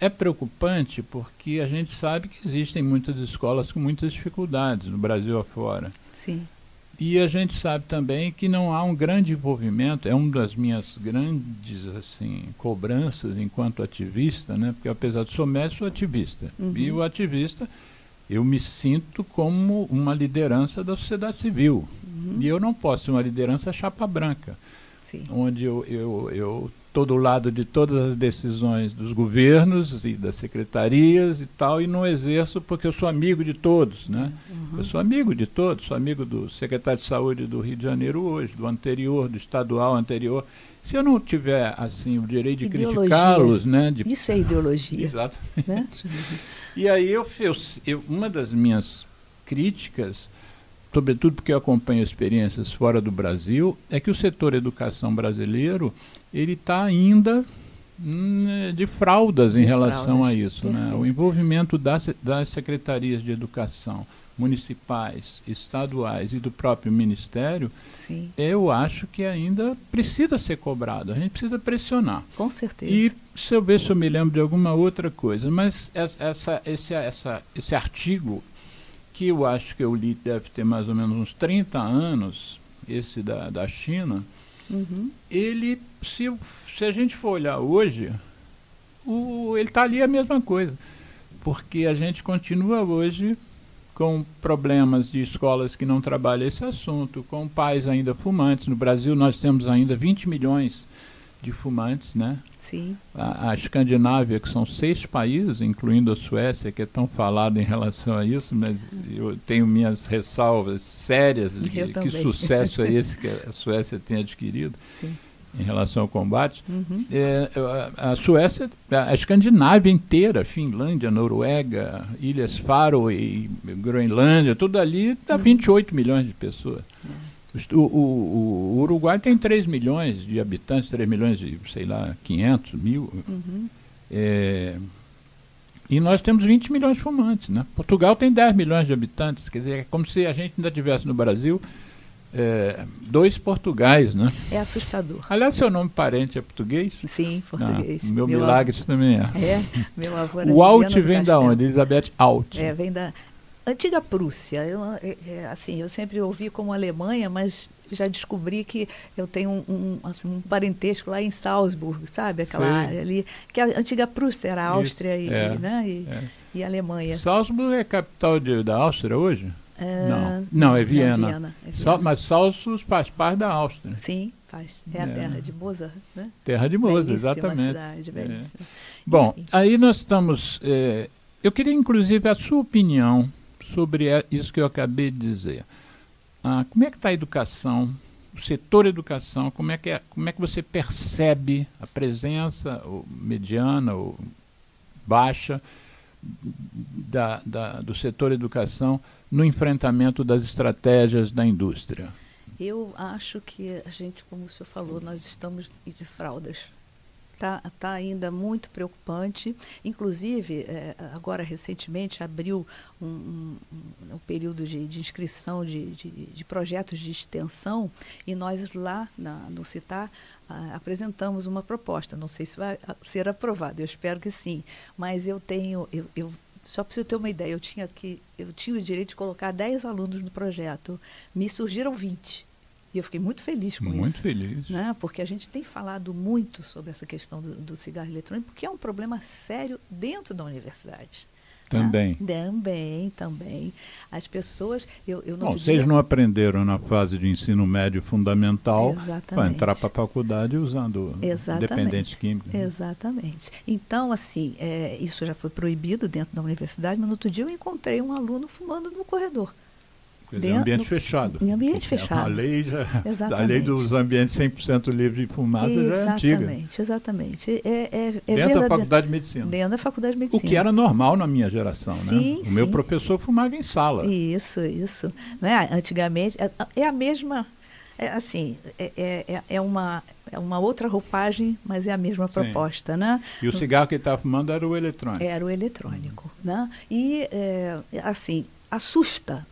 é preocupante, porque a gente sabe que existem muitas escolas com muitas dificuldades no Brasil afora. Sim. E a gente sabe também que não há um grande envolvimento, é uma das minhas grandes cobranças enquanto ativista, né? Porque apesar de sou médico, sou ativista. E o ativista, eu me sinto como uma liderança da sociedade civil. E eu não posso ser uma liderança chapa branca, onde eu estou do lado de todas as decisões dos governos e das secretarias e tal, e não exerço porque eu sou amigo de todos, né? Eu sou amigo de todos, sou amigo do secretário de Saúde do Rio de Janeiro hoje, do anterior, do estadual anterior. Se eu não tiver, assim, o direito de criticá-los, né? Isso é ideologia. Exato. Né? E aí uma das minhas críticas, sobretudo porque eu acompanho experiências fora do Brasil, é que o setor educação brasileiro ele está ainda de fraldas em relação a isso, né? O envolvimento das secretarias de educação municipais, estaduais e do próprio Ministério, eu acho que ainda precisa ser cobrado, a gente precisa pressionar. Com certeza. E se eu ver se eu me lembro de alguma outra coisa, mas esse artigo, que eu acho que eu li, deve ter mais ou menos uns 30 anos, esse da China, ele, se a gente for olhar hoje, ele está ali a mesma coisa, porque a gente continua hoje com problemas de escolas que não trabalham esse assunto, com pais ainda fumantes. No Brasil nós temos ainda 20 milhões de fumantes, né? Sim. A Escandinávia, que são 6 países, incluindo a Suécia, que é tão falada em relação a isso, mas eu tenho minhas ressalvas sérias de que sucesso é esse que a Suécia tem adquirido. Sim. Em relação ao combate. A Suécia, a Escandinávia inteira, Finlândia, Noruega, Ilhas Faroe e Groenlândia, tudo ali dá 28 milhões de pessoas. O Uruguai tem 3 milhões de habitantes, 3 milhões de, sei lá, 500 mil. E nós temos 20 milhões de fumantes, né? Portugal tem 10 milhões de habitantes, quer dizer, é como se a gente ainda tivesse no Brasil 2 Portugais, né? É assustador. Aliás, seu nome parente é português? Sim, português. Meu milagre isso também é. Meu avô era o Alt vem da onde? Elizabeth Alt. Vem da antiga Prússia. Eu sempre ouvi como Alemanha, mas já descobri que eu tenho um parentesco lá em Salzburg, sabe? Aquela área ali, que a antiga Prússia era a Áustria e a Alemanha. Salzburg é capital da Áustria hoje? Não, é Viena. Mas Salzburg faz parte da Áustria. Sim, faz. É a terra de Mozart, né? Terra de Mozart, exatamente. Cidade, belíssima. Bom, aí nós estamos... eu queria, inclusive, a sua opinião sobre isso que eu acabei de dizer. Como é que está a educação, o setor educação, como é que você percebe a presença mediana ou baixa do setor educação no enfrentamento das estratégias da indústria? Eu acho que a gente, como o senhor falou, nós estamos de fraldas. Tá ainda muito preocupante. Inclusive, agora recentemente abriu um período de inscrição de projetos de extensão e nós lá no CITAR apresentamos uma proposta. Não sei se vai ser aprovada, eu espero que sim. Mas só para você ter uma ideia, eu tinha o direito de colocar 10 alunos no projeto. Me surgiram 20. E eu fiquei muito feliz com isso. Muito feliz. Né? Porque a gente tem falado muito sobre essa questão do cigarro eletrônico, porque é um problema sério dentro da universidade. Também. Né? Também. As pessoas... vocês não aprenderam na fase de ensino médio fundamental para entrar para a faculdade usando dependentes químicos. Exatamente. Então, assim, isso já foi proibido dentro da universidade, mas no outro dia eu encontrei um aluno fumando no corredor. Em ambiente fechado. Em ambiente fechado. A lei dos ambientes 100% livre de fumaça já é antiga. Exatamente. Dentro da Faculdade de Medicina. Dentro da Faculdade de Medicina. O que era normal na minha geração, sim, né? O meu professor fumava em sala. Isso. Né? Antigamente, é a mesma... É uma outra roupagem, mas é a mesma proposta, né? E o cigarro que ele estava fumando era o eletrônico. Era o eletrônico, né? E, assusta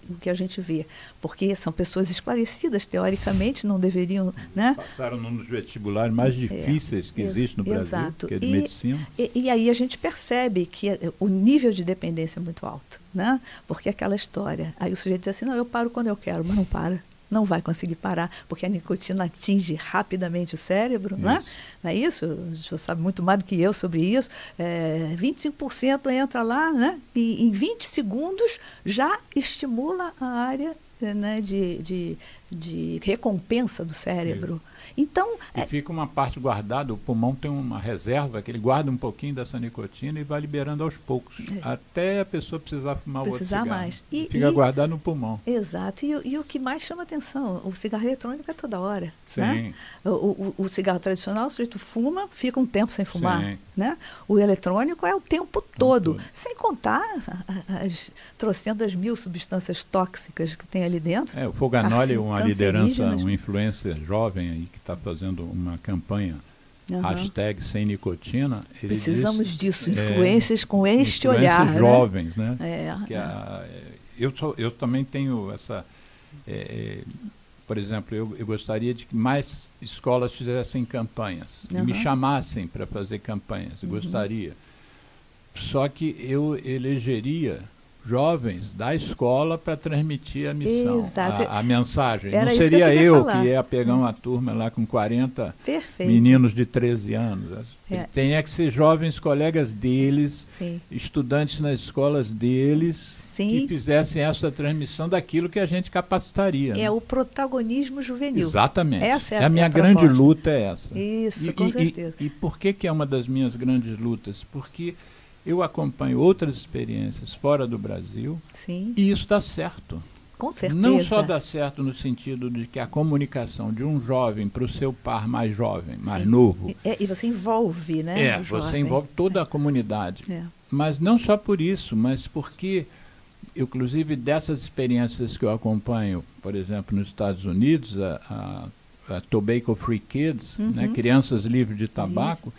o que a gente vê, porque são pessoas esclarecidas, teoricamente, não deveriam... Né? Passaram num dos vestibulares mais difíceis que existe no Brasil, exato. Que é de medicina. E aí a gente percebe que o nível de dependência é muito alto, né? Porque aquela história, aí o sujeito diz assim, não, eu paro quando eu quero, mas não para. Não vai conseguir parar, porque a nicotina atinge rapidamente o cérebro, né? Não é isso? O senhor sabe muito mais do que eu sobre isso. 25% entra lá, né? E em 20 segundos já estimula a área, né, de recompensa do cérebro. Então, e fica uma parte guardada, o pulmão tem uma reserva que ele guarda um pouquinho dessa nicotina e vai liberando aos poucos, até a pessoa precisar fumar o outro cigarro. Mais. Fica guardado no pulmão. Exato. E o que mais chama atenção, o cigarro eletrônico é toda hora. Sim. Né? O cigarro tradicional, o sujeito fuma, fica um tempo sem fumar. Né? O eletrônico é o tempo todo. Sem contar as trocentas mil substâncias tóxicas que tem ali dentro. O Foganoli é uma liderança, um influencer jovem aí que está fazendo uma campanha, hashtag sem nicotina. Precisamos disso, influências com este olhar. Jovens, né? Eu também tenho essa... por exemplo, eu gostaria de que mais escolas fizessem campanhas, e me chamassem para fazer campanhas, eu gostaria. Só que eu elegeria jovens da escola para transmitir a missão, a mensagem. Não seria eu que ia pegar uma turma lá com 40 meninos de 13 anos. Tem que ser jovens colegas deles, estudantes nas escolas deles, que fizessem essa transmissão daquilo que a gente capacitaria. O protagonismo juvenil. Exatamente. Essa a minha grande luta é essa. Isso, com certeza. E por que é uma das minhas grandes lutas? Porque eu acompanho outras experiências fora do Brasil e isso dá certo. Com certeza. Não só dá certo no sentido de que a comunicação de um jovem para o seu par mais jovem, mais novo... E você envolve, né? Você envolve toda a comunidade. Mas não só por isso, mas porque, inclusive, dessas experiências que eu acompanho, por exemplo, nos Estados Unidos, a Tobacco Free Kids, né, crianças livres de tabaco,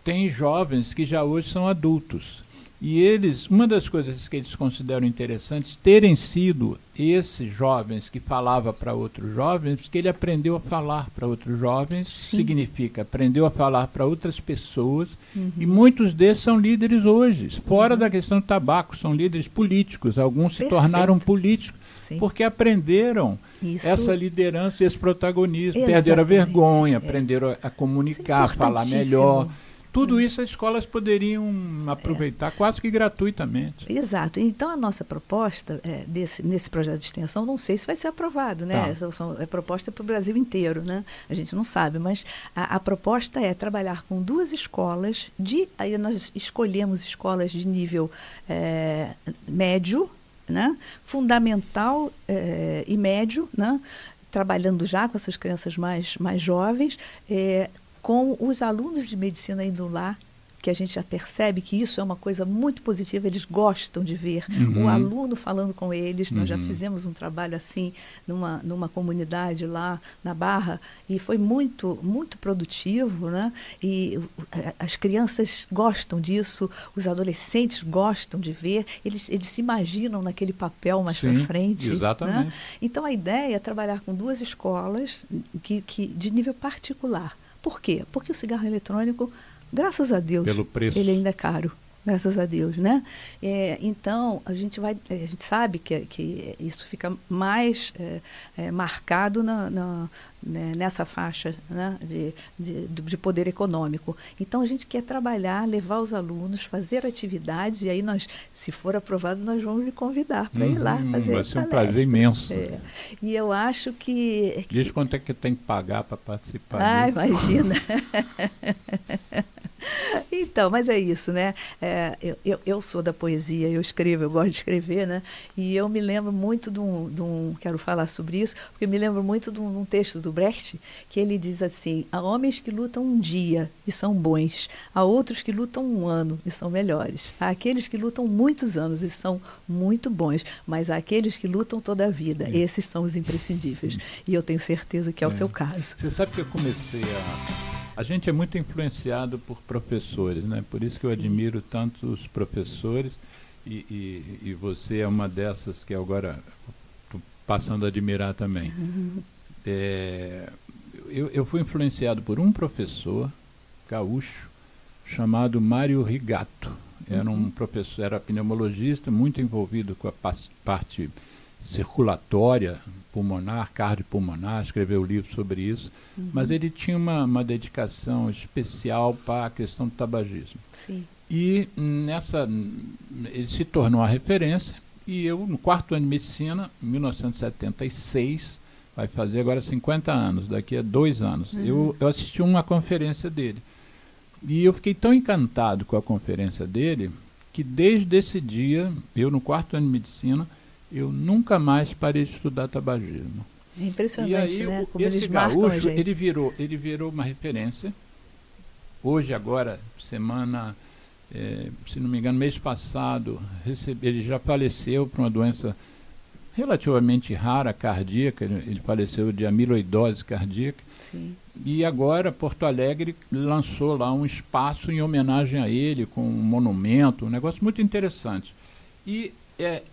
tem jovens que já hoje são adultos E eles, uma das coisas que eles consideram interessantes, terem sido esses jovens que falavam para outros jovens, porque ele aprendeu a falar para outros jovens, significa, aprendeu a falar para outras pessoas, e muitos desses são líderes hoje, fora da questão do tabaco, são líderes políticos, alguns se tornaram políticos, porque aprenderam essa liderança, esse protagonismo, perderam a vergonha, aprenderam a comunicar, a falar melhor. Tudo isso as escolas poderiam aproveitar quase que gratuitamente. Exato. Então, a nossa proposta nesse projeto de extensão, não sei se vai ser aprovado, né? É proposta para o Brasil inteiro, né? A gente não sabe, mas a proposta é trabalhar com 2 escolas, aí nós escolhemos escolas de nível médio, né? Fundamental e médio, né? Trabalhando já com essas crianças mais jovens, com os alunos de medicina indo lá, que a gente já percebe que isso é uma coisa muito positiva, eles gostam de ver o aluno falando com eles. Nós já fizemos um trabalho assim numa comunidade lá na Barra e foi muito, muito produtivo, né? E as crianças gostam disso, os adolescentes gostam de ver, eles se imaginam naquele papel mais para frente. Exatamente. Né? Então a ideia é trabalhar com 2 escolas que de nível particular. Por quê? Porque o cigarro eletrônico, graças a Deus, pelo preço, ele ainda é caro. Graças a Deus, né? Então, a gente sabe que isso fica mais marcado nessa faixa, né, de poder econômico. Então, a gente quer trabalhar, levar os alunos, fazer atividades, e aí nós, se for aprovado, nós vamos lhe convidar para ir lá fazer. Vai ser um prazer imenso. E eu acho que... Diz quanto é que tem que pagar para participar disso. Imagina! Então, mas é isso, né? Eu sou da poesia, eu escrevo, eu gosto de escrever, né? E eu me lembro muito quero falar sobre isso, porque me lembro muito de um texto do Brecht, que ele diz assim: há homens que lutam um dia e são bons, há outros que lutam um ano e são melhores, há aqueles que lutam muitos anos e são muito bons, mas há aqueles que lutam toda a vida, esses são os imprescindíveis. E eu tenho certeza que é o seu caso. Você sabe que eu comecei A gente é muito influenciado por professores, né? Por isso que eu admiro tanto os professores, e você é uma dessas que agora estou passando a admirar também. Eu fui influenciado por um professor gaúcho chamado Mário Rigato. Era um professor, era pneumologista, muito envolvido com a parte circulatória, pulmonar, cardiopulmonar, escreveu livro sobre isso, mas ele tinha uma dedicação especial para a questão do tabagismo. Sim. E ele se tornou a referência, e eu, no 4º ano de medicina, em 1976, vai fazer agora 50 anos, daqui a 2 anos, eu assisti uma conferência dele. E eu fiquei tão encantado com a conferência dele, que desde esse dia, eu no 4º ano de medicina, eu nunca mais parei de estudar tabagismo. É impressionante, e aí, né? Como esse gaúcho, ele virou uma referência. Hoje, agora, semana, se não me engano, mês passado, ele já faleceu por uma doença relativamente rara, cardíaca. Ele faleceu de amiloidose cardíaca. Sim. E agora, Porto Alegre lançou lá um espaço em homenagem a ele, com um monumento, um negócio muito interessante. E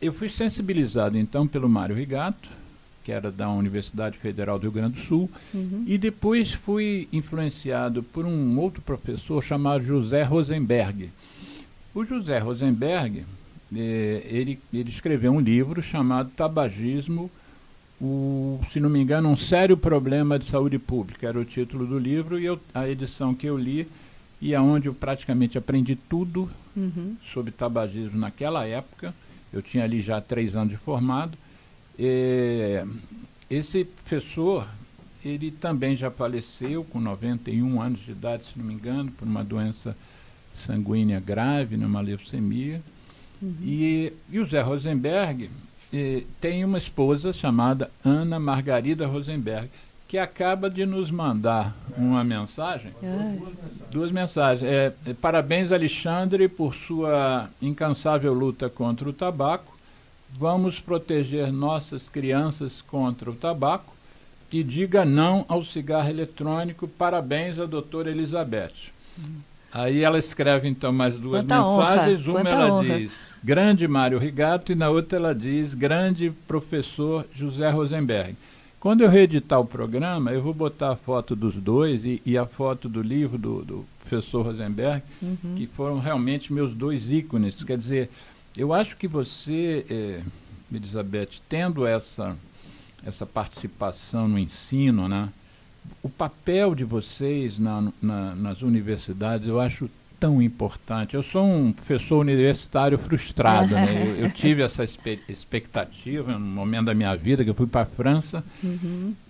eu fui sensibilizado, então, pelo Mário Rigato, que era da Universidade Federal do Rio Grande do Sul, e depois fui influenciado por um outro professor chamado José Rosenberg. O José Rosenberg, ele escreveu um livro chamado Tabagismo, se não me engano, um sério problema de saúde pública, era o título do livro, e a edição que eu li, e aonde eu praticamente aprendi tudo sobre tabagismo naquela época. Eu tinha ali já 3 anos de formado. Esse professor, ele também já faleceu com 91 anos de idade, se não me engano, por uma doença sanguínea grave, numa leucemia. E o Zé Rosenberg tem uma esposa chamada Ana Margarida Rosenberg, que acaba de nos mandar uma mensagem. Duas mensagens. Parabéns, Alexandre, por sua incansável luta contra o tabaco. Vamos proteger nossas crianças contra o tabaco. E diga não ao cigarro eletrônico. Parabéns à doutora Elizabeth. Aí ela escreve, então, mais duas mensagens. Uma ela diz, grande Mário Rigato, e na outra ela diz, grande professor José Rosenberg. Quando eu reeditar o programa, eu vou botar a foto dos dois e a foto do livro do professor Rosenberg, que foram realmente meus dois ícones. Quer dizer, eu acho que você, Elizabeth, tendo essa participação no ensino, né? O papel de vocês nas universidades eu acho tão importante. Eu sou um professor universitário frustrado, né? Eu tive essa expectativa no momento da minha vida, que eu fui para a França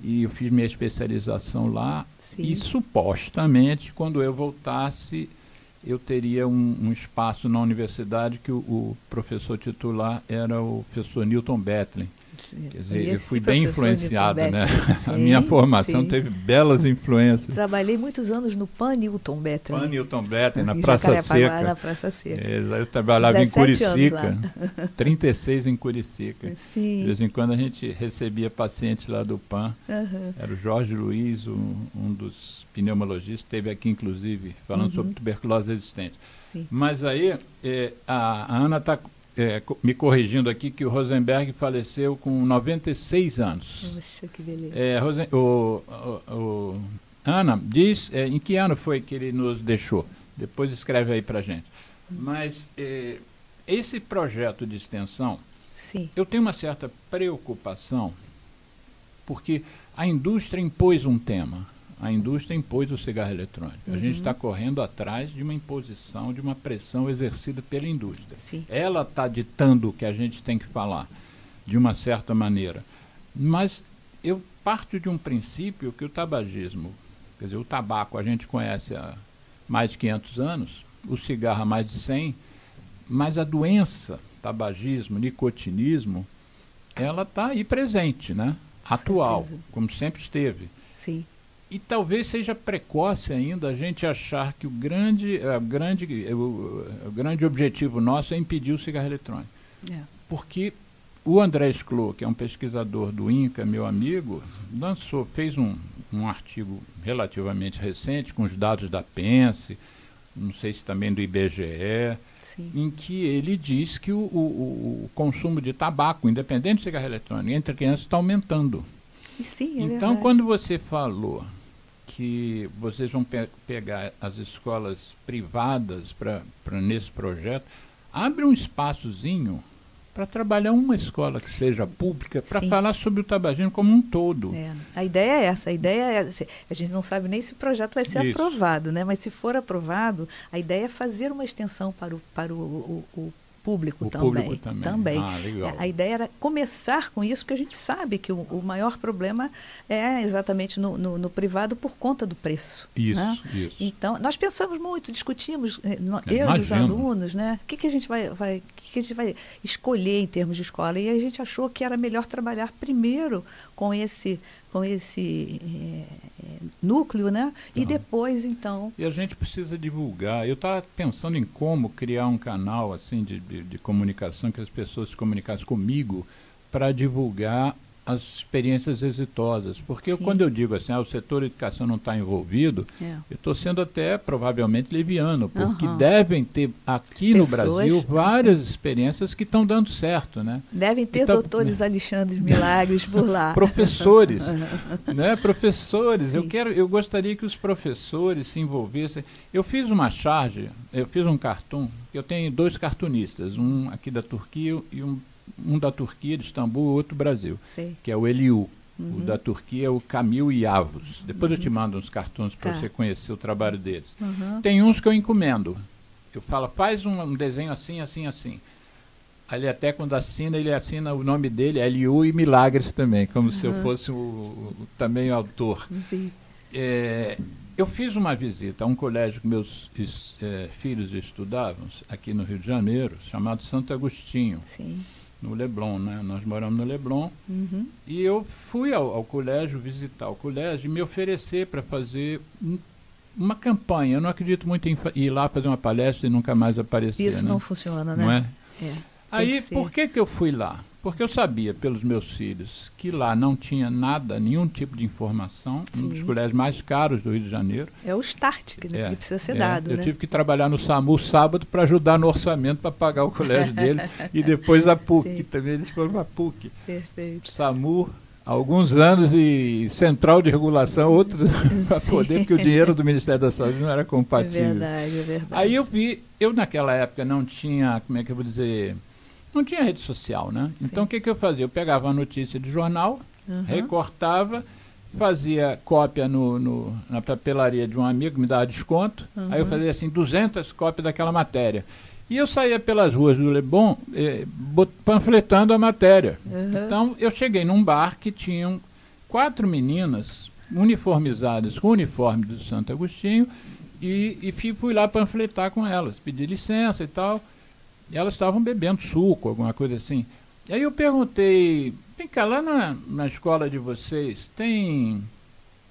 e eu fiz minha especialização lá. Sim. E supostamente, quando eu voltasse, eu teria um espaço na universidade que o professor titular era o professor Newton Bethlem. Quer dizer, eu fui bem influenciado, né? Sim, a minha formação teve belas influências. Trabalhei muitos anos no PAN Newton Bethlem. PAN Newton Bethlem, na Praça Seca. Na Praça Seca. Eu trabalhava em Curicica, 36 em Curicica. Sim. De vez em quando a gente recebia pacientes lá do PAN. Era o Jorge Luiz, um dos pneumologistas, esteve aqui inclusive falando sobre tuberculose resistente. Sim. Mas aí a Ana está me corrigindo aqui que o Rosenberg faleceu com 96 anos. Poxa, que beleza. Ana, diz em que ano foi que ele nos deixou. Depois escreve aí para a gente. Mas esse projeto de extensão, sim, eu tenho uma certa preocupação, porque a indústria impôs um tema. A indústria impôs o cigarro eletrônico. A gente está correndo atrás de uma imposição, de uma pressão exercida pela indústria. Sim. Ela está ditando o que a gente tem que falar, de uma certa maneira. Mas eu parto de um princípio que o tabagismo, quer dizer, o tabaco a gente conhece há mais de 500 anos, o cigarro há mais de 100, mas a doença, tabagismo, nicotinismo, ela está aí presente, né? Atual, como sempre esteve. Sim. E talvez seja precoce ainda a gente achar que o grande objetivo nosso é impedir o cigarro eletrônico. Porque o André Sclo, que é um pesquisador do INCA, meu amigo, fez um artigo relativamente recente, com os dados da PENSE, não sei se também do IBGE, sim, em que ele diz que o consumo de tabaco, independente do cigarro eletrônico, entre crianças está aumentando. Sim, então, quando você falou que vocês vão pegar as escolas privadas para nesse projeto, abre um espaçozinho para trabalhar uma escola que seja pública, para falar sobre o tabagismo como um todo. A ideia é essa, a gente não sabe nem se o projeto vai ser aprovado, né? Mas se for aprovado, a ideia é fazer uma extensão para o público também. Legal. A ideia era começar com isso, porque a gente sabe que o maior problema é exatamente no privado por conta do preço. Isso, né? Isso. Então, nós pensamos muito, discutimos, eu e os alunos, né? O que a gente vai escolher em termos de escola? E a gente achou que era melhor trabalhar primeiro com esse núcleo, né? E depois, então... E a gente precisa divulgar. Eu estava pensando em como criar um canal assim de comunicação, que as pessoas se comunicassem comigo para divulgar as experiências exitosas. Porque quando eu digo assim, o setor de educação não está envolvido, eu estou sendo até provavelmente leviano, porque devem ter aqui no Brasil várias experiências que estão dando certo, né? Devem ter doutores Alexandre Milagres por lá. Professores, né? Professores. Eu gostaria que os professores se envolvessem. Eu fiz uma charge, eu fiz um cartoon, eu tenho 2 cartunistas, um aqui da Turquia e um da Turquia, de Istambul, e outro do Brasil, que é o Eliu. O da Turquia é o Camil Yavuz. Depois eu te mando uns cartões para você conhecer o trabalho deles. Tem uns que eu encomendo. Eu falo, faz um desenho assim, assim, assim. Aí até quando ele assina o nome dele, Eliu e Milagres também, como se eu fosse também o autor. Eu fiz uma visita a um colégio que meus filhos estudavam, aqui no Rio de Janeiro, chamado Santo Agostinho. No Leblon, né? Nós moramos no Leblon. E eu fui ao colégio, visitar o colégio e me oferecer para fazer uma campanha. Eu não acredito muito em ir lá fazer uma palestra e nunca mais aparecer. Isso, né? Não funciona, né? Não é? Aí, por que eu fui lá? Porque eu sabia, pelos meus filhos, que lá não tinha nada, nenhum tipo de informação, um dos colégios mais caros do Rio de Janeiro. É o start que precisa ser dado. Eu tive que trabalhar no SAMU sábado para ajudar no orçamento para pagar o colégio dele. E depois a PUC, também eles foram para a PUC. Perfeito. SAMU, alguns anos, e Central de Regulação, outros para poder, porque o dinheiro do Ministério da Saúde não era compatível. É verdade. Aí eu naquela época não tinha, como é que eu vou dizer, não tinha rede social, né? Então o que eu fazia? Eu pegava a notícia de jornal, recortava, fazia cópia na papelaria de um amigo, me dava desconto, aí eu fazia assim 200 cópias daquela matéria. E eu saía pelas ruas do Leblon panfletando a matéria. Então, eu cheguei num bar que tinham 4 meninas uniformizadas com o uniforme do Santo Agostinho e fui lá panfletar com elas, pedi licença e tal. E elas estavam bebendo suco, alguma coisa assim. E aí eu perguntei, vem cá, lá na escola de vocês tem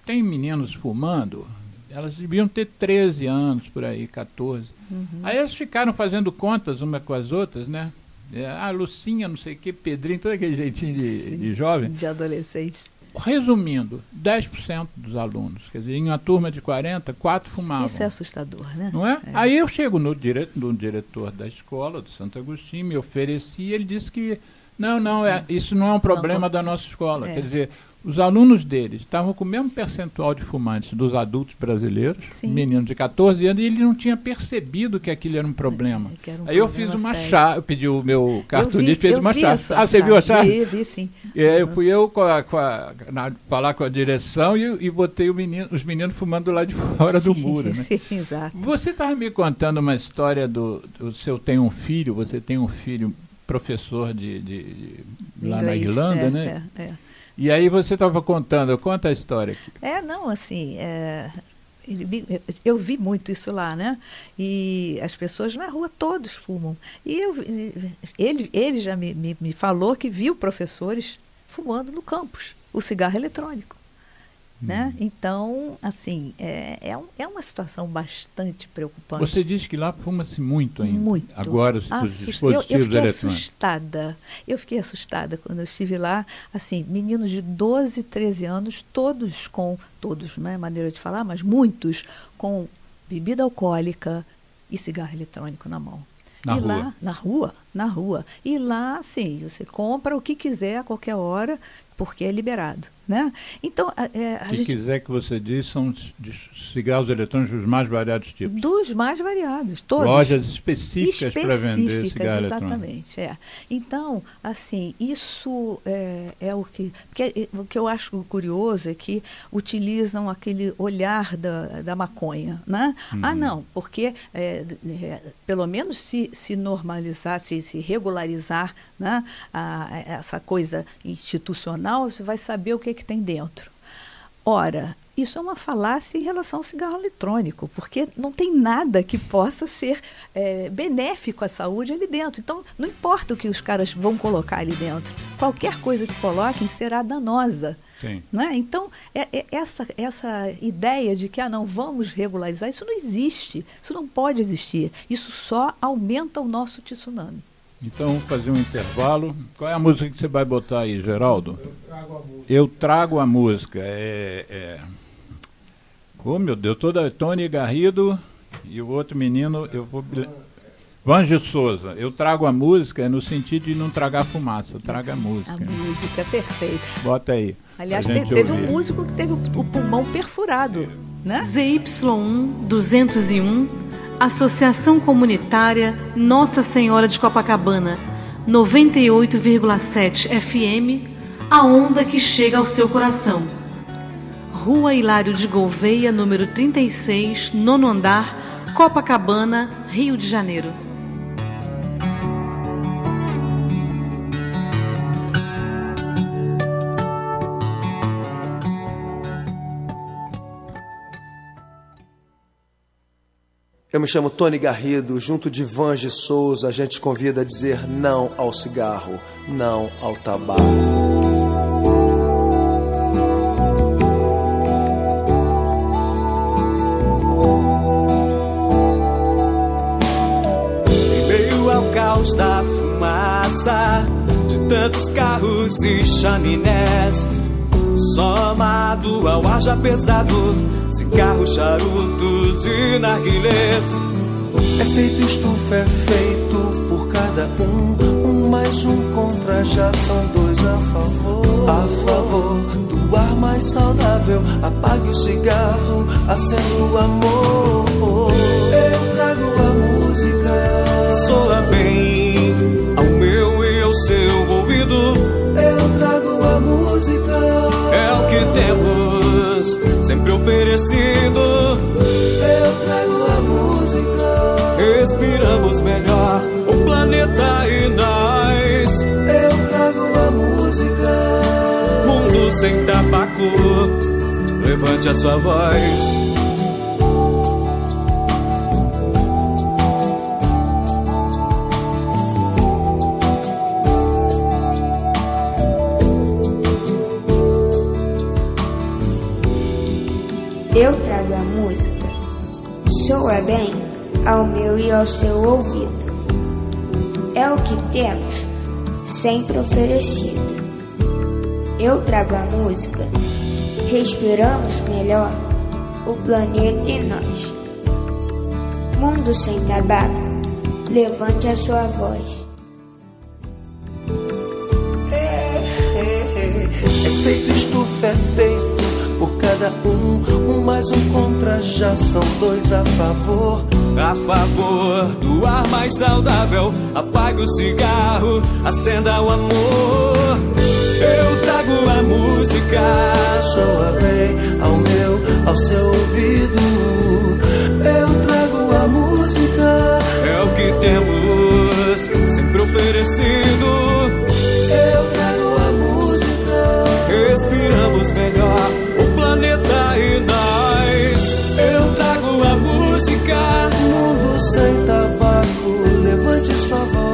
meninos fumando? Elas deviam ter 13 anos, por aí, 14. Aí elas ficaram fazendo contas uma com as outras, né? Lucinha, não sei o que, Pedrinho, todo aquele jeitinho de jovem. De adolescente. Resumindo, 10% dos alunos, quer dizer, em uma turma de 40, 4 fumavam. Isso é assustador, né? Não é? Aí eu chego no diretor da escola, do Santo Agostinho, me ofereci, ele disse que isso não é um problema da nossa escola. Quer dizer, os alunos deles estavam com o mesmo percentual de fumantes dos adultos brasileiros, meninos de 14 anos, e ele não tinha percebido que aquilo era um problema. Aí eu fiz uma chave, eu pedi o meu cartunista, fez uma chave. Você viu a chave? Vi, sim. E aí fui eu falar com a direção e botei os meninos fumando do lado de fora do muro. Né? Sim, exato. Você estava me contando uma história você tem um filho professor lá na Irlanda, né? E aí você estava contando, conta a história aqui. Eu vi muito isso lá, né? E as pessoas na rua, todos fumam. E ele já me falou que viu professores fumando no campus, o cigarro eletrônico. Né? Então, assim, é uma situação bastante preocupante. Você disse que lá fuma-se muito ainda. Muito. Agora os dispositivos eletrônicos. Eu fiquei assustada quando eu estive lá. Assim, meninos de 12, 13 anos, todos, não é maneira de falar, mas muitos com bebida alcoólica e cigarro eletrônico na mão. Na rua. E lá, sim, você compra o que quiser a qualquer hora, porque é liberado, né? Então, quiser que você diz, são cigarros eletrônicos dos mais variados tipos. Dos mais variados, todos. Lojas específicas para vender cigarro exatamente, eletrônico. Então, assim, isso é o que... Porque o que eu acho curioso é que utilizam aquele olhar da maconha, né? Não, porque pelo menos se normalizar, se regularizar, né, essa coisa institucional, você vai saber o que tem dentro. Ora, isso é uma falácia em relação ao cigarro eletrônico, porque não tem nada que possa ser benéfico à saúde ali dentro. Então, não importa o que os caras vão colocar ali dentro. Qualquer coisa que coloquem será danosa. Sim. Não é? Então, essa ideia de que não vamos regularizar, isso não existe. Isso não pode existir. Isso só aumenta o nosso tsunami. Então, vamos fazer um intervalo. Qual é a música que você vai botar aí, Geraldo? Eu trago a música. Oh, meu Deus, Tony Garrido e o outro menino, Vange Souza. Eu trago a música no sentido de não tragar fumaça, traga a música. A música, perfeito. Bota aí. Aliás, teve um músico que teve o pulmão perfurado, né? ZY1 201, Associação Comunitária Nossa Senhora de Copacabana, 98,7 FM, a onda que chega ao seu coração. Rua Hilário de Gouveia, número 36, 9º andar, Copacabana, Rio de Janeiro. Eu me chamo Tony Garrido, junto de Vange Souza, a gente convida a dizer não ao cigarro, não ao tabaco. Em meio ao caos da fumaça, de tantos fogos e chaminés, somado ao ar já pesado, cigarros, charutos e narguilés. Efeito estufa é feito por cada um mais um contra, já são dois a favor. A favor do ar mais saudável, apague o cigarro, acenda o amor. Eu trago a música, soa bem ao meu e ao seu ouvido. Eu trago a música, é o que temos sempre oferecido. Eu trago a música, respiramos melhor o planeta e nós. Eu trago a música, mundo sem tabaco, levante a sua voz. Eu trago a música, soa bem ao meu e ao seu ouvido. É o que temos, sempre oferecido. Eu trago a música, respiramos melhor o planeta e nós. Mundo sem tabaco, levante a sua voz. Efeito estufa é feito por cada um mais um contra, já são dois a favor. A favor do ar mais saudável, apague o cigarro, acenda o amor. Eu trago a música, soa bem ao meu, ao seu ouvido. Eu trago a música, é o que temos sempre oferecido. Eu trago a música, respiramos melhor o planeta e nós. Eu trago a música, mundo sem tabaco, levante sua voz.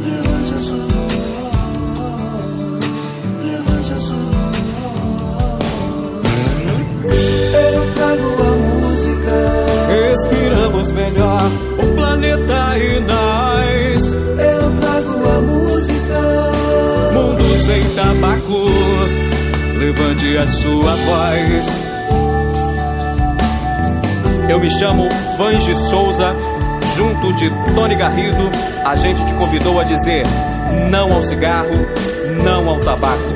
Levante a sua voz, levante a sua voz. Eu trago a música, respiramos melhor o planeta e nós. Eu trago a música, mundo sem tabaco, levante a sua voz. Eu me chamo Vange Souza, junto de Tony Garrido, a gente te convidou a dizer não ao cigarro, não ao tabaco.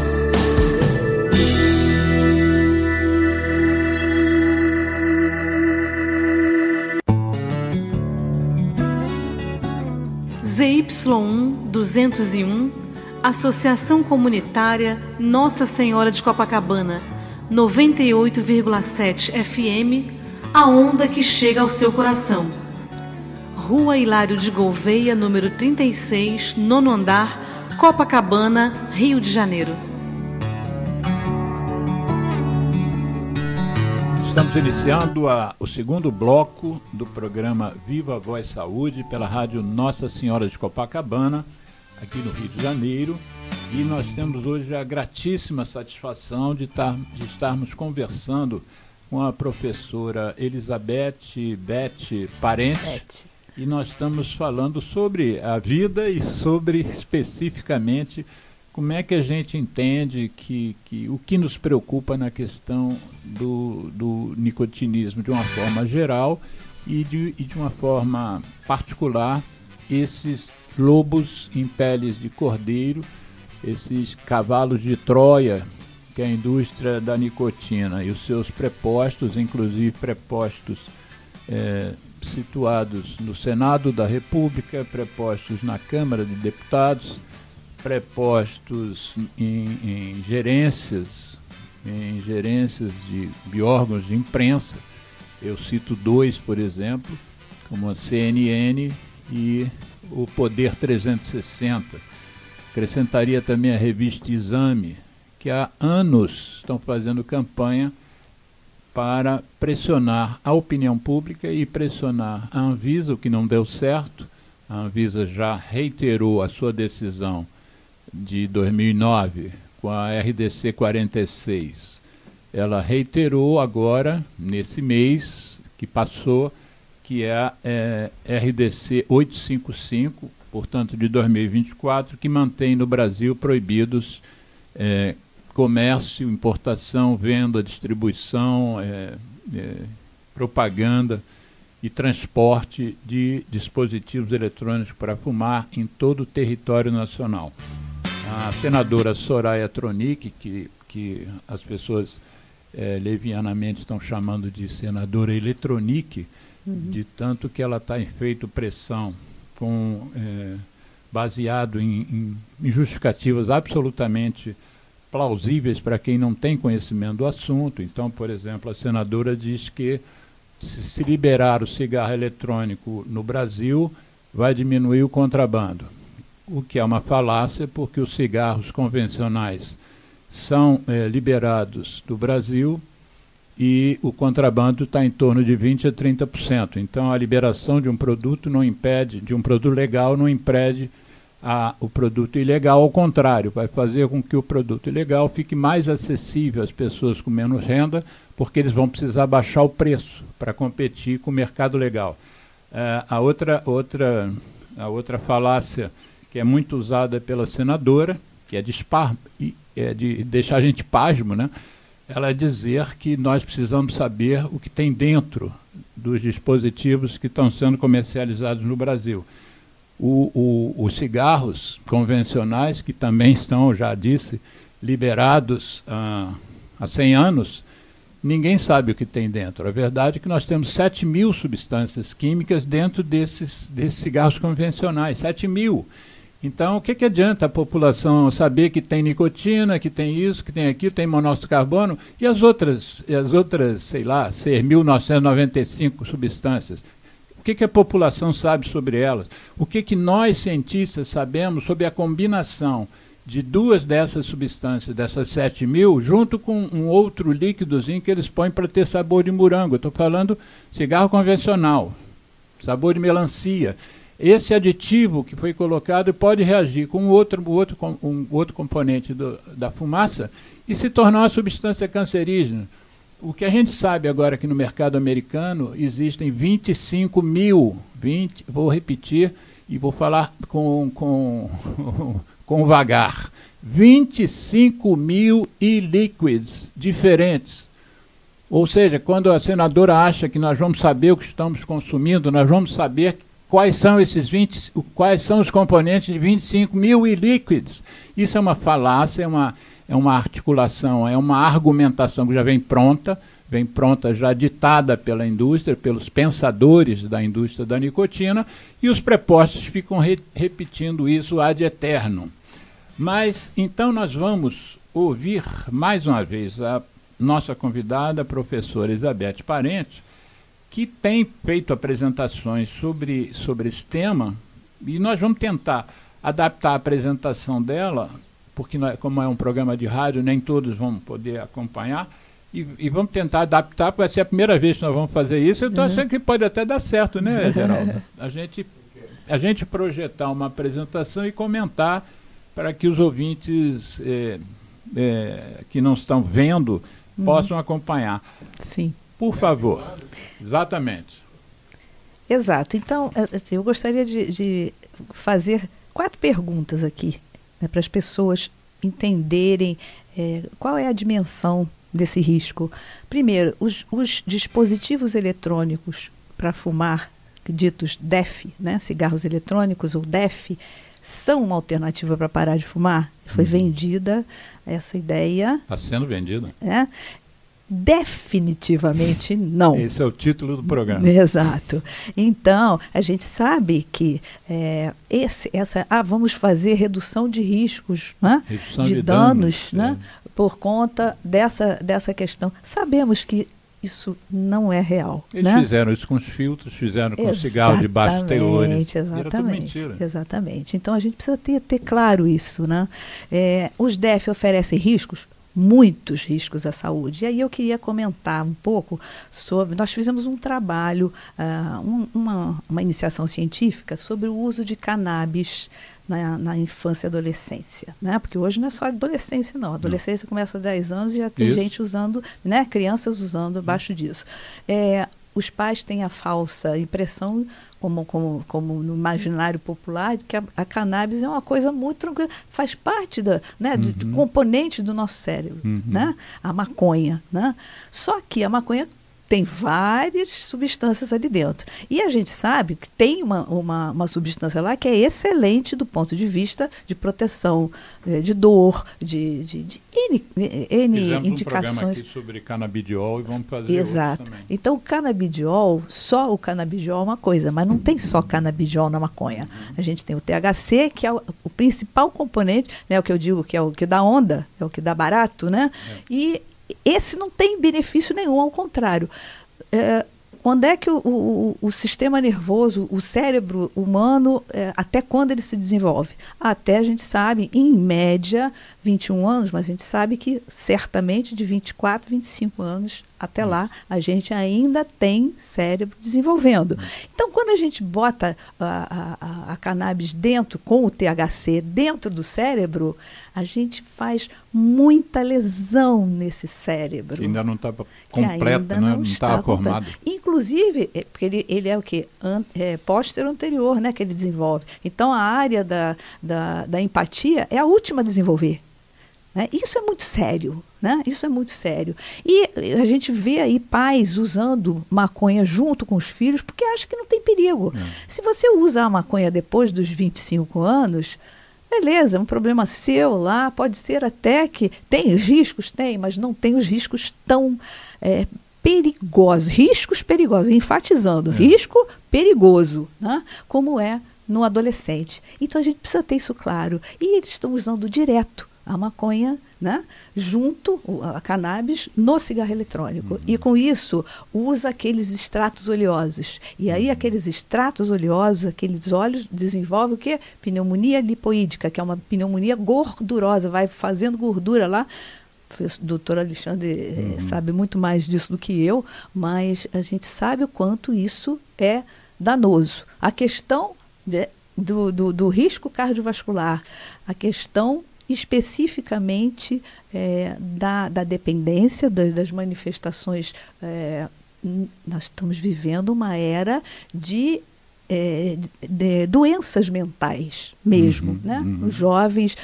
ZY1 201, Associação Comunitária Nossa Senhora de Copacabana, 98,7 FM, a onda que chega ao seu coração. Rua Hilário de Gouveia, número 36, nono andar, Copacabana, Rio de Janeiro. Estamos iniciando o segundo bloco do programa Viva Voz Saúde pela rádio Nossa Senhora de Copacabana, aqui no Rio de Janeiro. E nós temos hoje a gratíssima satisfação de estarmos conversando com a professora Elizabeth Beth Parente. E nós estamos falando sobre a vida e sobre, especificamente, como é que a gente entende que o que nos preocupa na questão do nicotinismo de uma forma geral e de uma forma particular, esses lobos em peles de cordeiro, esses cavalos de Troia, que é a indústria da nicotina, e os seus prepostos, inclusive prepostos situados no Senado da República, prepostos na Câmara de Deputados, prepostos em gerências de órgãos de imprensa. Eu cito dois, por exemplo, como a CNN e o Poder 360. Acrescentaria também a revista Exame, que há anos estão fazendo campanha para pressionar a opinião pública e pressionar a Anvisa, o que não deu certo. A Anvisa já reiterou a sua decisão de 2009 com a RDC 46. Ela reiterou agora, nesse mês que passou, que é a RDC 855, portanto, de 2024, que mantém no Brasil proibidos comércio, importação, venda, distribuição, propaganda e transporte de dispositivos eletrônicos para fumar em todo o território nacional. A senadora Soraya Tronic, que as pessoas levianamente estão chamando de senadora Eletronic, de tanto que ela está em feito pressão baseado em justificativas absolutamente plausíveis para quem não tem conhecimento do assunto. Então, por exemplo, a senadora diz que se liberar o cigarro eletrônico no Brasil, vai diminuir o contrabando, o que é uma falácia, porque os cigarros convencionais são liberados do Brasil e o contrabando está em torno de 20% a 30%. Então, a liberação de um produto não impede, de um produto legal não impede o produto ilegal, ao contrário, vai fazer com que o produto ilegal fique mais acessível às pessoas com menos renda, porque eles vão precisar baixar o preço para competir com o mercado legal. A outra falácia que é muito usada pela senadora, que é de deixar a gente pasmo, né? Ela é dizer que nós precisamos saber o que tem dentro dos dispositivos que estão sendo comercializados no Brasil. Os cigarros convencionais, que também estão, já disse, liberados há 100 anos, ninguém sabe o que tem dentro. A verdade é que nós temos 7.000 substâncias químicas dentro desses cigarros convencionais, 7.000. Então, o que adianta a população saber que tem nicotina, que tem isso, que tem aquilo, tem monóxido de carbono, e as outras, sei lá, 6.995 substâncias? O que a população sabe sobre elas? O que nós, cientistas, sabemos sobre a combinação de duas dessas substâncias, dessas 7.000, junto com um outro líquidozinho que eles põem para ter sabor de morango? Eu estou falando cigarro convencional, sabor de melancia. Esse aditivo que foi colocado pode reagir com um outro componente da fumaça e se tornar uma substância cancerígena. O que a gente sabe agora que no mercado americano existem 25 mil, vou repetir e vou falar com vagar, 25 mil e-liquids diferentes. Ou seja, quando a senadora acha que nós vamos saber o que estamos consumindo, nós vamos saber quais são quais são os componentes de 25 mil e-liquids. Isso é uma falácia, é uma articulação, é uma argumentação que já vem pronta já ditada pela indústria, pelos pensadores da indústria da nicotina, e os prepostos ficam repetindo isso ad eternum. Mas, então, nós vamos ouvir mais uma vez a nossa convidada, a professora Elizabeth Parente, que tem feito apresentações sobre esse tema, e nós vamos tentar adaptar a apresentação dela, porque como é um programa de rádio, nem todos vão poder acompanhar, e vamos tentar adaptar, porque vai ser a primeira vez que nós vamos fazer isso. Eu estou achando que pode até dar certo, né, Geraldo? A gente projetar uma apresentação e comentar para que os ouvintes que não estão vendo possam acompanhar. Sim. Por favor. Exatamente. Exato. Então, assim, eu gostaria de fazer 4 perguntas aqui, né, para as pessoas entenderem qual é a dimensão desse risco. Primeiro, os dispositivos eletrônicos para fumar, ditos DEF, né, cigarros eletrônicos ou DEF, são uma alternativa para parar de fumar? Foi vendida essa ideia. Está sendo vendida. Definitivamente não. Esse é o título do programa. Exato. Então, a gente sabe que vamos fazer redução de riscos, né? Redução de danos, né? Por conta dessa questão. Sabemos que isso não é real. Eles fizeram isso com os filtros, fizeram com cigarro de baixos teores. Exatamente. Então, a gente precisa ter claro isso, né? Os DEF oferecem riscos? Muitos riscos à saúde. E aí eu queria comentar um pouco sobre... Nós fizemos um trabalho, uma iniciação científica sobre o uso de cannabis na infância e adolescência, né? Porque hoje não é só adolescência, não. A adolescência começa a 10 anos e já tem gente usando, né? Crianças usando abaixo disso. os pais têm a falsa impressão, como no imaginário popular, de que a cannabis é uma coisa muito tranquila, faz parte de componente do nosso cérebro, né? A maconha, né? Só que a maconha tem várias substâncias ali dentro. E a gente sabe que tem uma substância lá que é excelente do ponto de vista de proteção de dor, de N indicações. Um programa aqui sobre canabidiol e vamos fazer Exato. também. Então, o canabidiol, só o canabidiol é uma coisa, mas não tem só canabidiol na maconha. A gente tem o THC, que é o principal componente, né, o que eu digo que é o que dá onda, é o que dá barato, né? E esse não tem benefício nenhum, ao contrário. Quando é que o sistema nervoso, o cérebro humano, até quando ele se desenvolve? Até a gente sabe, em média, 21 anos, mas a gente sabe que certamente de 24, 25 anos até lá, a gente ainda tem cérebro desenvolvendo. Então, quando a gente bota a cannabis dentro, com o THC, dentro do cérebro, a gente faz muita lesão nesse cérebro. Que ainda não está completa, né? Não está formado. Inclusive, porque ele é o quê? Póstero anterior, né, que ele desenvolve. Então, a área da empatia é a última a desenvolver. Né? Isso é muito sério, né? Isso é muito sério. E a gente vê aí pais usando maconha junto com os filhos porque acha que não tem perigo. Se você usa a maconha depois dos 25 anos, beleza, é um problema seu lá, pode ser até que tem riscos, mas não tem os riscos tão perigosos, riscos perigosos, enfatizando, risco perigoso, né? Como é no adolescente. Então a gente precisa ter isso claro. E eles estão usando direto a maconha, né, junto a cannabis no cigarro eletrônico. E com isso usa aqueles extratos oleosos. E aí aqueles extratos oleosos, aqueles óleos, desenvolvem o quê? Pneumonia lipoídica, que é uma pneumonia gordurosa, vai fazendo gordura lá. O doutor Alexandre sabe muito mais disso do que eu, mas a gente sabe o quanto isso é danoso. A questão do risco cardiovascular, a questão especificamente da dependência, das manifestações. Nós estamos vivendo uma era de doenças mentais mesmo, né? Os jovens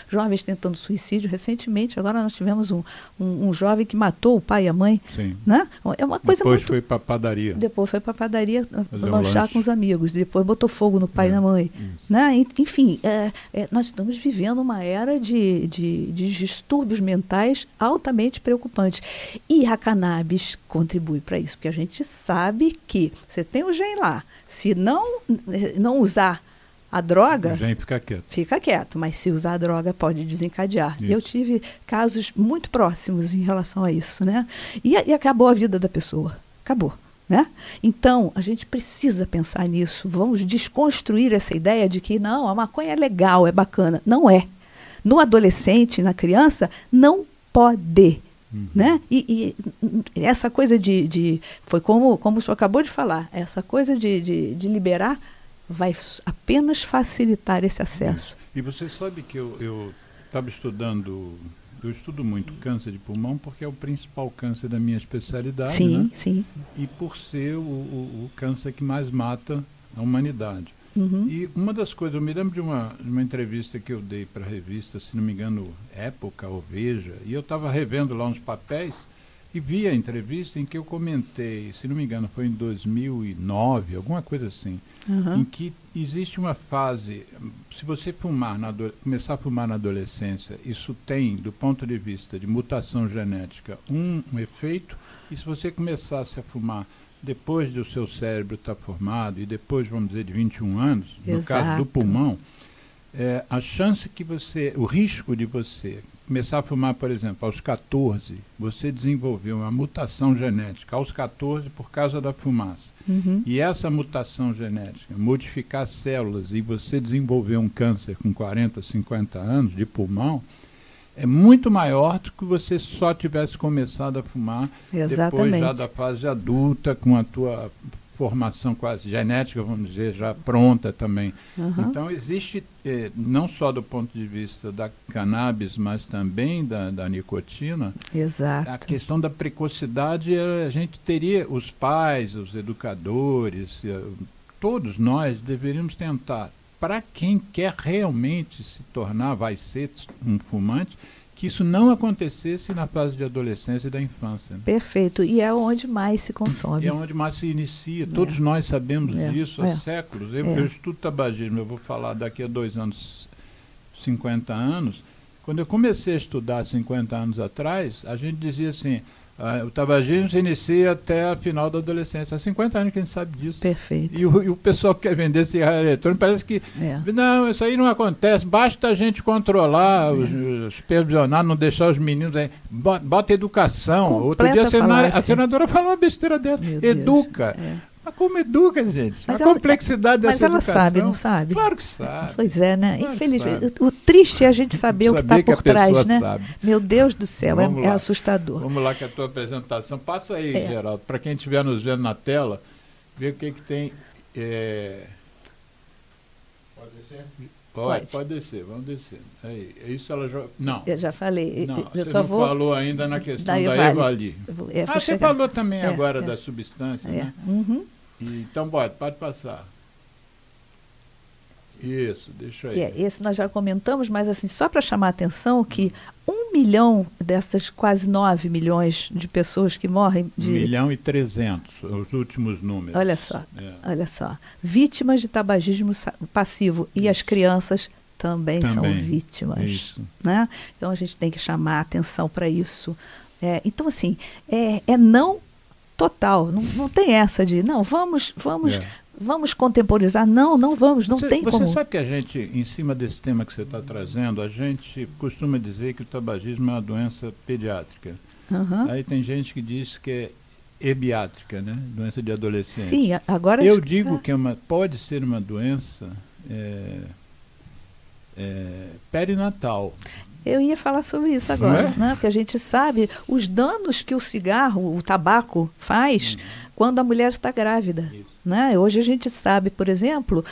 tentando suicídio. Recentemente, agora nós tivemos um jovem que matou o pai e a mãe. Sim. Né? É uma coisa depois foi para a padaria. Depois foi para a padaria lanchar com os amigos. Depois botou fogo no pai e na mãe. Né? Enfim, nós estamos vivendo uma era de distúrbios mentais altamente preocupantes. E a cannabis contribui para isso, porque a gente sabe que você tem o gene lá. Se não usar a droga, fica quieto, mas se usar a droga pode desencadear. Isso. Eu tive casos muito próximos em relação a isso, né? E acabou a vida da pessoa, acabou, né? Então, a gente precisa pensar nisso, vamos desconstruir essa ideia de que não, a maconha é legal, é bacana. Não é. No adolescente, na criança, não pode. Né? E essa coisa foi como o senhor acabou de falar, essa coisa de liberar vai apenas facilitar esse acesso. E você sabe que eu estava estudando, eu estudo muito câncer de pulmão porque é o principal câncer da minha especialidade, sim, né? Sim. E por ser o câncer que mais mata a humanidade. E uma das coisas, eu me lembro de uma entrevista que eu dei para a revista, se não me engano, Época ou Veja, e eu estava revendo lá uns papéis e vi a entrevista em que eu comentei, se não me engano, foi em 2009, alguma coisa assim, em que existe uma fase, se você começar a fumar na adolescência, isso tem, do ponto de vista de mutação genética, um efeito, e se você começasse a fumar depois do seu cérebro estar formado, e depois, vamos dizer, de 21 anos, no caso do pulmão, a chance que o risco de você começar a fumar, por exemplo, aos 14, você desenvolveu uma mutação genética aos 14 por causa da fumaça. E essa mutação genética, modificar células e você desenvolver um câncer com 40, 50 anos de pulmão, é muito maior do que você só tivesse começado a fumar depois já da fase adulta, com a tua formação quase genética, vamos dizer, já pronta também. Então existe, não só do ponto de vista da cannabis, mas também da nicotina. Exato. A questão da precocidade, a gente teria, os pais, os educadores, todos nós deveríamos tentar, para quem quer realmente se tornar, vai ser um fumante, que isso não acontecesse na fase de adolescência e da infância. Né? Perfeito. E é onde mais se consome. E é onde mais se inicia. Todos nós sabemos disso há séculos. Eu estudo tabagismo, eu vou falar daqui a 2 anos, 50 anos. Quando eu comecei a estudar 50 anos atrás, a gente dizia assim, o tabagismo se inicia até a final da adolescência. Há 50 anos que a gente sabe disso. Perfeito. E o pessoal que quer vender cigarro eletrônico parece que, não, isso aí não acontece, basta a gente controlar, supervisionar, não deixar os meninos aí. Bota educação. Outro dia a senadora falou uma besteira dessa. Educa. Mas como educa, gente? Mas a complexidade dessa educação. Mas ela sabe, não sabe? Claro que sabe. Pois é, né? Claro, infelizmente. O triste é a gente saber o que está por trás, né? Sabe. Meu Deus do céu, é assustador. Vamos lá com a tua apresentação. Passa aí, Geraldo, para quem estiver nos vendo na tela, ver o que tem. Pode descer? Pode descer, vamos descer. Aí, isso ela já. Não. Eu já falei. Não, eu você só não vou falou ainda na questão da Evali. Você falou também agora da substância, né? Então, pode passar. Isso, deixa aí. Esse nós já comentamos, mas assim, só para chamar a atenção que 1 milhão dessas quase 9 milhões de pessoas que morrem de... 1.300.000, os últimos números. Olha só. Vítimas de tabagismo passivo. E as crianças também são vítimas. Isso. Né? Então a gente tem que chamar a atenção para isso. Então, assim, é não total. Não tem essa de, não, vamos contemporizar. Não vamos, não tem como. Você sabe que a gente, em cima desse tema que você está trazendo, a gente costuma dizer que o tabagismo é uma doença pediátrica. Aí tem gente que diz que é ebiátrica, né? Doença de adolescente. Sim, agora... Eu digo que pode ser uma doença perinatal. Eu ia falar sobre isso agora, né? Porque a gente sabe os danos que o cigarro, o tabaco faz quando a mulher está grávida. Né? Hoje a gente sabe, por exemplo,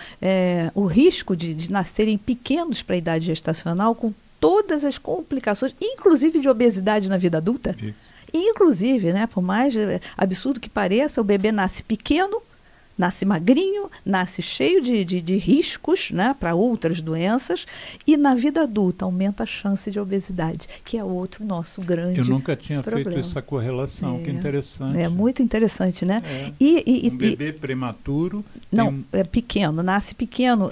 o risco de nascerem pequenos para a idade gestacional com todas as complicações, inclusive de obesidade na vida adulta. Isso. Inclusive, né, por mais absurdo que pareça, o bebê nasce pequeno, nasce magrinho, nasce cheio de riscos, né, para outras doenças, e na vida adulta aumenta a chance de obesidade, que é outro nosso grande problema. Eu nunca tinha feito essa correlação, que interessante. É muito interessante, né? Um bebê prematuro... é pequeno, nasce pequeno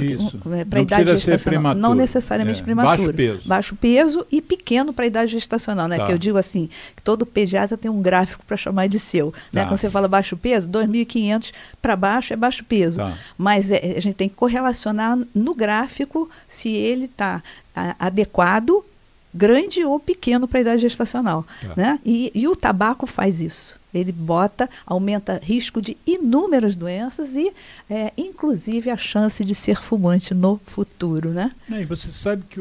para a idade gestacional. Não necessariamente prematuro. Baixo peso e pequeno para a idade gestacional, né? Que eu digo assim, que todo pediatra tem um gráfico para chamar de seu. Né? Quando você fala baixo peso, 2.500 para baixo é baixo peso. Mas a gente tem que correlacionar no gráfico se ele está adequado, grande ou pequeno para a idade gestacional. Né? E o tabaco faz isso. Ele aumenta risco de inúmeras doenças e, inclusive, a chance de ser fumante no futuro. Né? E você sabe que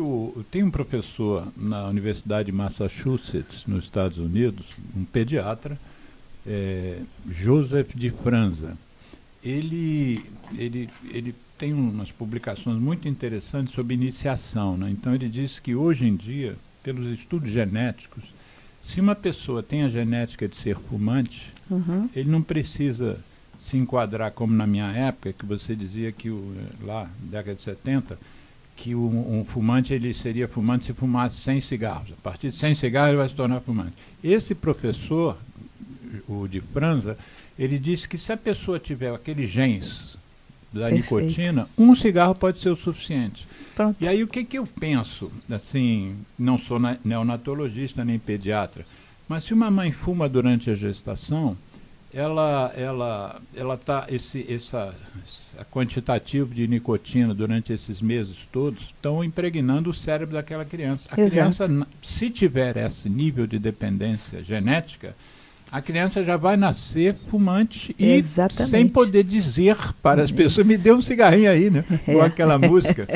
tem um professor na Universidade de Massachusetts, nos Estados Unidos, um pediatra, Joseph de Franza. Ele tem umas publicações muito interessantes sobre iniciação. Né? Então, ele diz que, hoje em dia, pelos estudos genéticos, se uma pessoa tem a genética de ser fumante, ele não precisa se enquadrar como na minha época, que você dizia que, lá, década de 70, que um fumante ele seria fumante se fumasse 100 cigarros. A partir de 100 cigarros, ele vai se tornar fumante. Esse professor, o de Franza, ele disse que se a pessoa tiver aqueles genes da nicotina, um cigarro pode ser o suficiente. Pronto. E aí o que eu penso, assim, não sou neonatologista nem pediatra, mas se uma mãe fuma durante a gestação, ela tá quantitativo de nicotina durante esses meses todos estão impregnando o cérebro daquela criança. A criança, se tiver esse nível de dependência genética, A criança já vai nascer fumante e sem poder dizer para as pessoas, me dê um cigarrinho aí, né? Igual aquela música.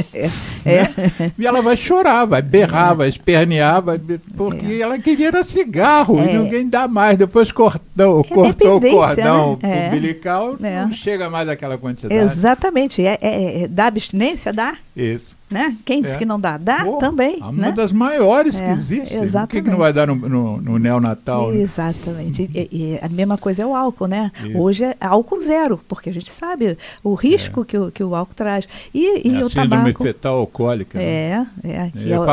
Né? E ela vai chorar, vai berrar, vai espernear, porque ela queria era cigarro e ninguém dá mais. Depois cortou o cordão umbilical, não chega mais aquela quantidade. Exatamente. Dá abstinência? Dá. Isso. Né? Quem disse que não dá? Dá também. Uma das maiores que existe. Exatamente. Por que não vai dar no neonatal? Exatamente. E a mesma coisa é o álcool, né? Isso. Hoje é álcool zero, porque a gente sabe o risco que o álcool traz. E o tabaco. Síndrome fetal alcoólica.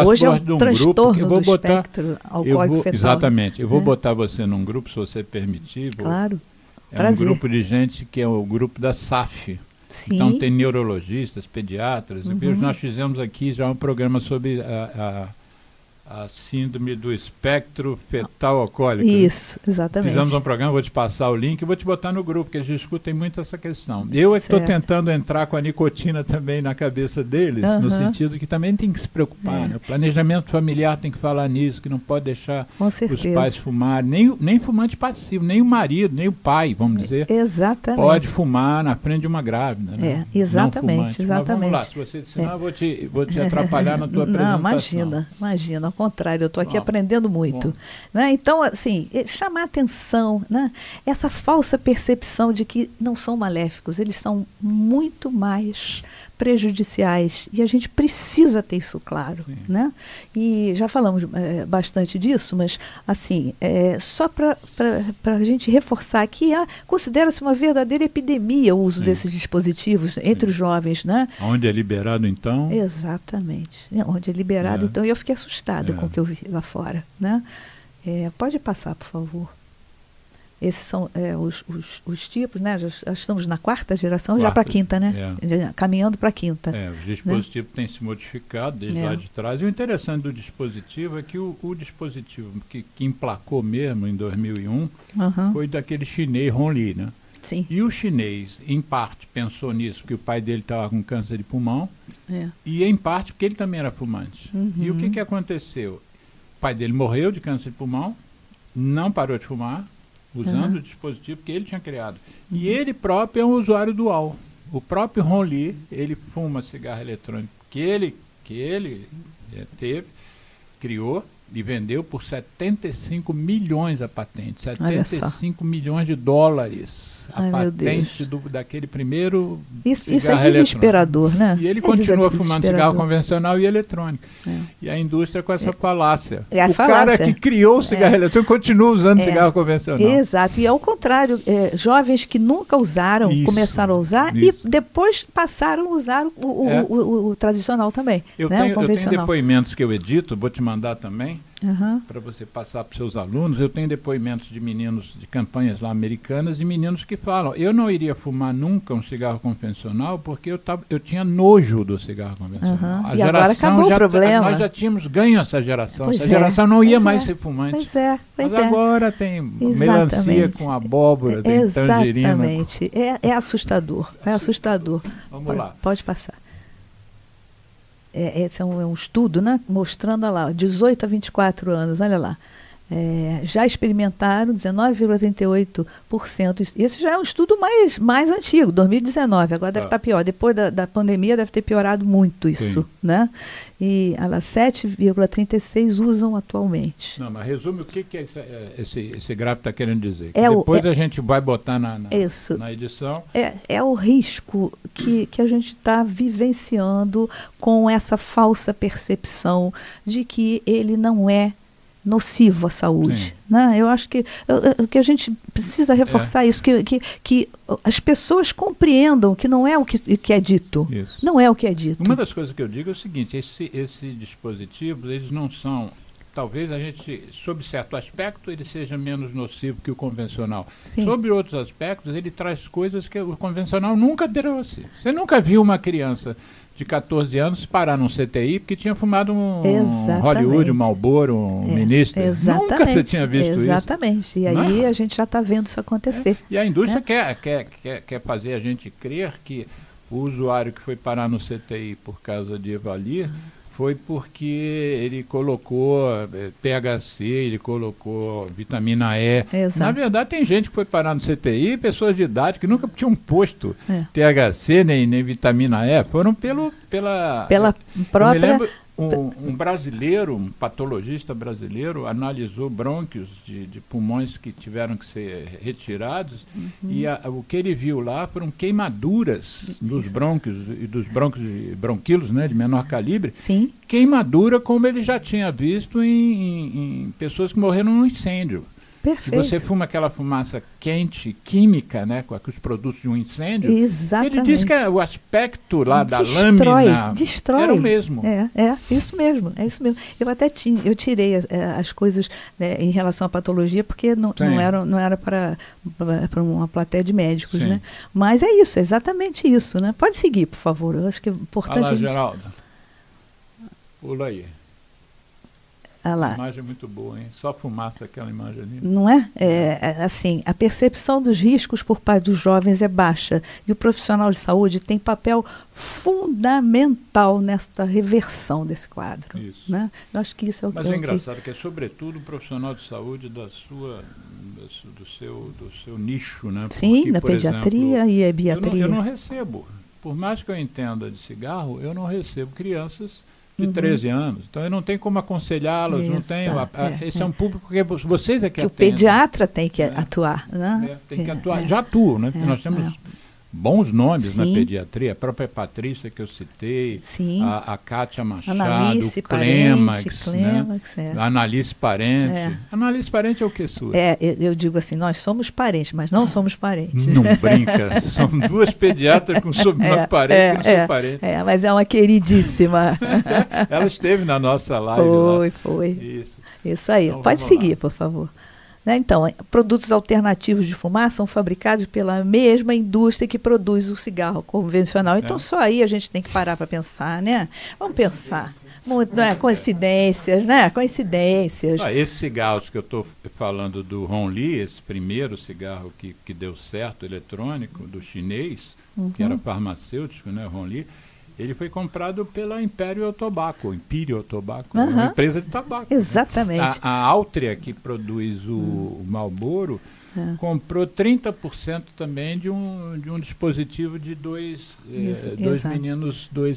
Hoje é um transtorno do espectro alcoólico fetal. Exatamente. Eu vou botar você num grupo, se você permitir. Claro. Um grupo de gente que é o grupo da SAF. Sim. Então tem neurologistas, pediatras. Nós fizemos aqui já um programa sobre a síndrome do espectro fetal alcoólico. Isso, exatamente. Fizemos um programa, vou te passar o link e vou te botar no grupo, porque eles discutem muito essa questão. Eu estou tentando entrar com a nicotina também na cabeça deles, no sentido que também tem que se preocupar. Né? O planejamento familiar tem que falar nisso, que não pode deixar os pais fumarem, nem fumante passivo, nem o marido, nem o pai, vamos dizer. Exatamente. Pode fumar na frente de uma grávida. Né? Exatamente, Mas vamos lá, se você ensinar, eu vou te atrapalhar na tua apresentação. Não, imagina. Ao contrário, eu estou aqui aprendendo muito. Né? Então, assim, chamar atenção, né? Essa falsa percepção de que não são maléficos, eles são muito mais prejudiciais e a gente precisa ter isso claro, né? E já falamos bastante disso, mas assim, só para a gente reforçar aqui, considera-se uma verdadeira epidemia o uso desses dispositivos entre os jovens, né? Onde é liberado, então? Exatamente, onde é liberado, então, e eu fiquei assustada com o que eu vi lá fora, né? Pode passar, por favor. Esses são os tipos, né? Já estamos na quarta geração, já para a quinta, né? Caminhando para a quinta. O dispositivo tem se modificado desde lá de trás. E o interessante do dispositivo é que o dispositivo que emplacou mesmo em 2001 foi daquele chinês Hongli, né? Sim. E o chinês, em parte, pensou nisso, porque o pai dele estava com câncer de pulmão, e em parte porque ele também era fumante. E o que aconteceu? O pai dele morreu de câncer de pulmão, não parou de fumar, usando o dispositivo que ele tinha criado. E ele próprio é um usuário dual. O próprio Hongli, ele fuma cigarro eletrônico que ele teve, criou e vendeu por 75 milhões a patente. 75 milhões de dólares a patente daquele primeiro isso é desesperador, né? E ele continua fumando cigarro convencional e eletrônico. E a indústria com essa falácia. Cara que criou o cigarro eletrônico continua usando cigarro convencional. Exato. E ao contrário, jovens que nunca usaram, começaram a usar e depois passaram a usar o tradicional também. Eu tenho depoimentos que eu edito, vou te mandar também, para você passar para os seus alunos. Eu tenho depoimentos de meninos de campanhas lá americanas e meninos que falam, eu não iria fumar nunca um cigarro convencional porque eu tinha nojo do cigarro convencional. E agora acabou o problema. Nós já tínhamos ganho essa geração. Essa geração não ia mais ser fumante. Mas agora tem melancia com abóbora, tem tangerina. Exatamente. É assustador. É assustador. Vamos lá. Pode passar. Esse é um estudo, né, mostrando lá, 18 a 24 anos, olha lá. Já experimentaram 19,38%. Esse já é um estudo mais antigo, 2019. Agora deve estar pior. Depois da pandemia deve ter piorado muito isso. Né? E 7,36% usam atualmente. Não, mas resume o que esse gráfico está querendo dizer. Depois a gente vai botar na edição. É o risco que a gente está vivenciando com essa falsa percepção de que ele não é nocivo à saúde. Né? Eu acho que a gente precisa reforçar isso, que as pessoas compreendam que não é o que é dito. Isso. Não é o que é dito. Uma das coisas que eu digo é o seguinte, esse dispositivo, eles não são, talvez a gente, sob certo aspecto, ele seja menos nocivo que o convencional. Sim. Sobre outros aspectos, ele traz coisas que o convencional nunca trouxe. Você nunca viu uma criança de 14 anos parar num CTI porque tinha fumado um Hollywood, um Marlboro, um Minister. Nunca você tinha visto isso. Exatamente. E aí a gente já está vendo isso acontecer. E a indústria quer fazer a gente crer que o usuário que foi parar no CTI por causa de Evalir foi porque ele colocou THC, ele colocou vitamina E. Exato. Na verdade, tem gente que foi parar no CTI, pessoas de idade que nunca tinham posto THC nem vitamina E, foram pela própria... Eu me lembro, um brasileiro, um patologista brasileiro, analisou brônquios de pulmões que tiveram que ser retirados, e o que ele viu lá foram queimaduras dos brônquios e dos bronquíolos, né, de menor calibre. Sim. Queimadura como ele já tinha visto em pessoas que morreram num incêndio. Perfeito. Se você fuma aquela fumaça quente, química, né, com os produtos de um incêndio, exatamente. Ele diz que o aspecto lá da lâmina destrói. era o mesmo. Isso mesmo, é isso mesmo. Eu tirei as coisas, né, em relação à patologia, porque não era para uma plateia de médicos, né? Mas é isso, é exatamente isso, né? Pode seguir, por favor. Eu acho que é importante. Olha lá, Geraldo. Pula aí. Ah lá. A imagem é muito boa, hein? Só fumaça aquela imagem ali. Não é? Assim, a percepção dos riscos por parte dos jovens é baixa e o profissional de saúde tem papel fundamental nesta reversão desse quadro. Isso. Né? Eu acho que isso é o que... Mas é engraçado que é sobretudo um profissional de saúde do seu nicho, né? Sim, porque, na pediatria exemplo, e a biatria. Eu não recebo, por mais que eu entenda de cigarro, eu não recebo crianças de 13 anos. Então eu não tenho como aconselhá-las, não tenho. Esse é um público que vocês é que atendem. O pediatra tem que atuar, né? Tem que atuar. Já atuam, né? Nós temos bons nomes na pediatria, a própria Patrícia que eu citei, a Kátia Machado, Analice, o Clêmax, né? A Analice Parente. Analice Parente é o que sua? Eu digo assim, nós somos parentes, mas não somos parentes. Não brinca, são duas pediatras com sobrenome Parente que não são parentes. Mas é uma queridíssima. Ela esteve na nossa live. Foi. Isso aí. Então, pode seguir, por favor. Né? Então, produtos alternativos de fumaça são fabricados pela mesma indústria que produz o cigarro convencional. Então, só aí a gente tem que parar para pensar, né? Vamos pensar. Muito, não é? Coincidências, né? Coincidências. Esses cigarros que eu estou falando do Hongli, esse primeiro cigarro que deu certo, eletrônico, do chinês, que era farmacêutico, né? Hongli, ele foi comprado pela Imperial Tobacco, uma empresa de tabaco. Exatamente. A Altria, que produz o Marlboro, comprou 30% também de um dispositivo de dois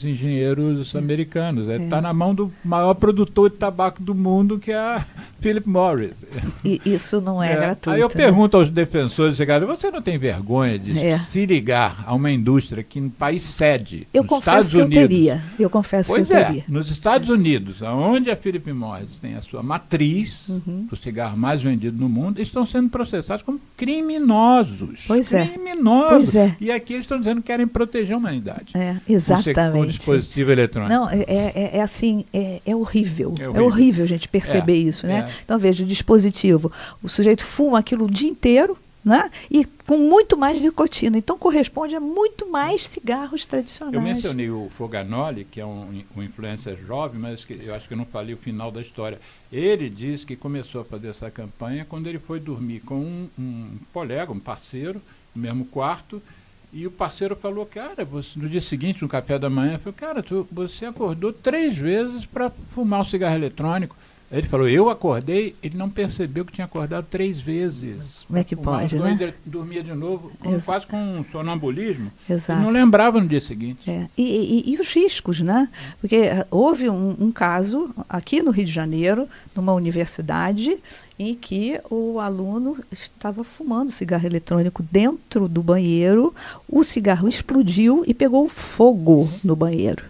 engenheiros americanos. Está na mão do maior produtor de tabaco do mundo, que é a Philip Morris. E isso não é gratuito. Aí eu pergunto aos defensores, você não tem vergonha de se ligar a uma indústria que no país sede, nos Estados Unidos? Eu confesso que eu teria. Nos Estados Unidos, onde a Philip Morris tem a sua matriz, o cigarro mais vendido no mundo, estão sendo processados como criminosos. Criminosos. E aqui eles estão dizendo que querem proteger a humanidade. Exatamente. Com o dispositivo eletrônico. Não, assim, é horrível. É horrível a gente perceber isso, né? Então, veja, o dispositivo, o sujeito fuma aquilo o dia inteiro, né? E com muito mais nicotina. Então, corresponde a muito mais cigarros tradicionais. Eu mencionei o Foganoli, que é um influencer jovem, mas eu acho que eu não falei o final da história. Ele diz que começou a fazer essa campanha quando ele foi dormir com um colega, um parceiro, no mesmo quarto, e o parceiro falou, cara, no dia seguinte, no café da manhã, falou, cara, você acordou 3 vezes para fumar um cigarro eletrônico. Ele falou, eu acordei, ele não percebeu que tinha acordado 3 vezes. Como é que pode, né? Ele dormia de novo, quase com um sonambulismo. Exato. Ele não lembrava no dia seguinte. E os riscos, né? Porque houve um caso aqui no Rio de Janeiro, numa universidade, em que o aluno estava fumando cigarro eletrônico dentro do banheiro, o cigarro explodiu e pegou fogo no banheiro.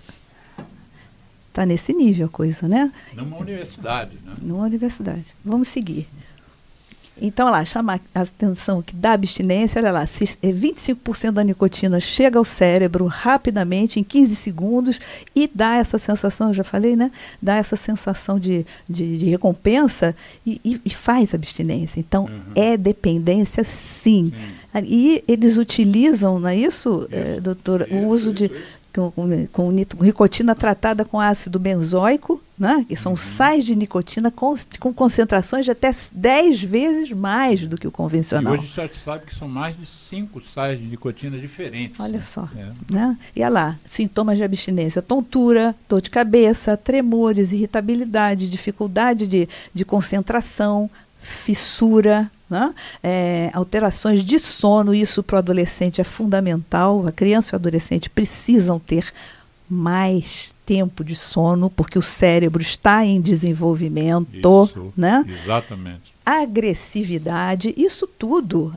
Está nesse nível a coisa, né? Numa universidade, né? Numa universidade. Vamos seguir. Então, olha lá, chama a atenção que da abstinência, olha lá, 25% da nicotina chega ao cérebro rapidamente, em 15 segundos, e dá essa sensação, eu já falei, né? Dá essa sensação de recompensa e faz abstinência. Então, é dependência, sim. E eles utilizam, não é isso, doutora? O uso de com nicotina tratada com ácido benzoico, né? Que são sais de nicotina com concentrações de até 10 vezes mais do que o convencional. E hoje já se sabe que são mais de 5 sais de nicotina diferentes. Olha só. Né? E olha lá, sintomas de abstinência: tontura, dor de cabeça, tremores, irritabilidade, dificuldade de concentração, fissura, né? Alterações de sono. Isso para o adolescente é fundamental. A criança e o adolescente precisam ter mais tempo de sono, porque o cérebro está em desenvolvimento. Isso, né? Exatamente. Agressividade, isso tudo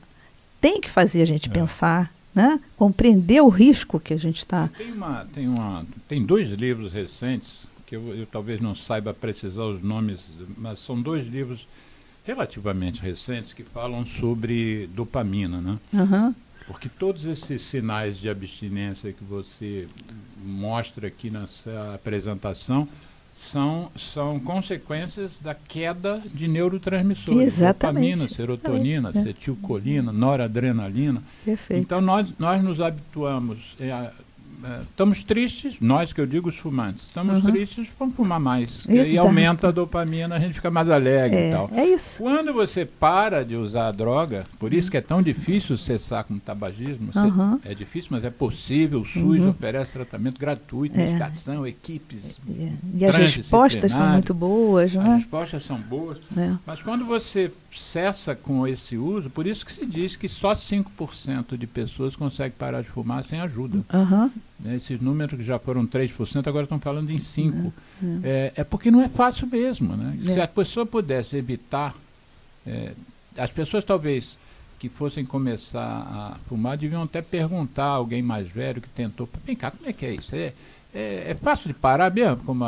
tem que fazer a gente pensar, né? Compreender o risco que a gente está. Tem 2 livros recentes, que eu talvez não saiba precisar os nomes, mas são 2 livros relativamente recentes que falam sobre dopamina, né? Uhum. Porque todos esses sinais de abstinência que você mostra aqui nessa apresentação são consequências da queda de neurotransmissores. Exatamente. Dopamina, serotonina, acetilcolina, noradrenalina. Perfeito. Então nós nos habituamos, estamos tristes, nós que eu digo os fumantes, estamos tristes, vamos fumar mais. E aí aumenta a dopamina, a gente fica mais alegre e tal. É isso. Quando você para de usar a droga, por isso que é tão difícil cessar com o tabagismo, é difícil, mas é possível, o SUS oferece tratamento gratuito, medicação, equipes. E as respostas são muito boas, né? As respostas são boas, mas quando você cessa com esse uso, por isso que se diz que só 5% de pessoas conseguem parar de fumar sem ajuda. Esses números que já foram 3%, agora estão falando em 5%. É porque não é fácil mesmo, né? Se a pessoa pudesse evitar, as pessoas talvez que fossem começar a fumar deviam até perguntar a alguém mais velho que tentou: vem cá, como é que é isso? É fácil de parar mesmo, como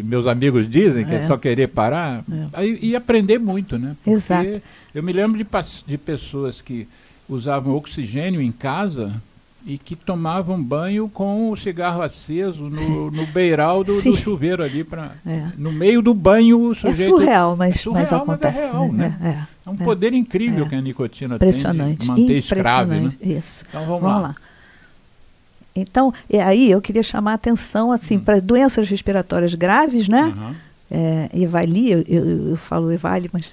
meus amigos dizem, que é só querer parar? E aprender muito, né? Porque Exato. Eu me lembro de pessoas que usavam oxigênio em casa e que tomavam banho com o cigarro aceso no beiral do chuveiro ali, no meio do banho o sujeito... É surreal, mas acontece. Mas é real, né? É um poder incrível que a nicotina tem de manter escravo, né? Isso. Então vamos lá. Então, aí eu queria chamar a atenção assim, para doenças respiratórias graves, né? Evali, eu falo Evali, mas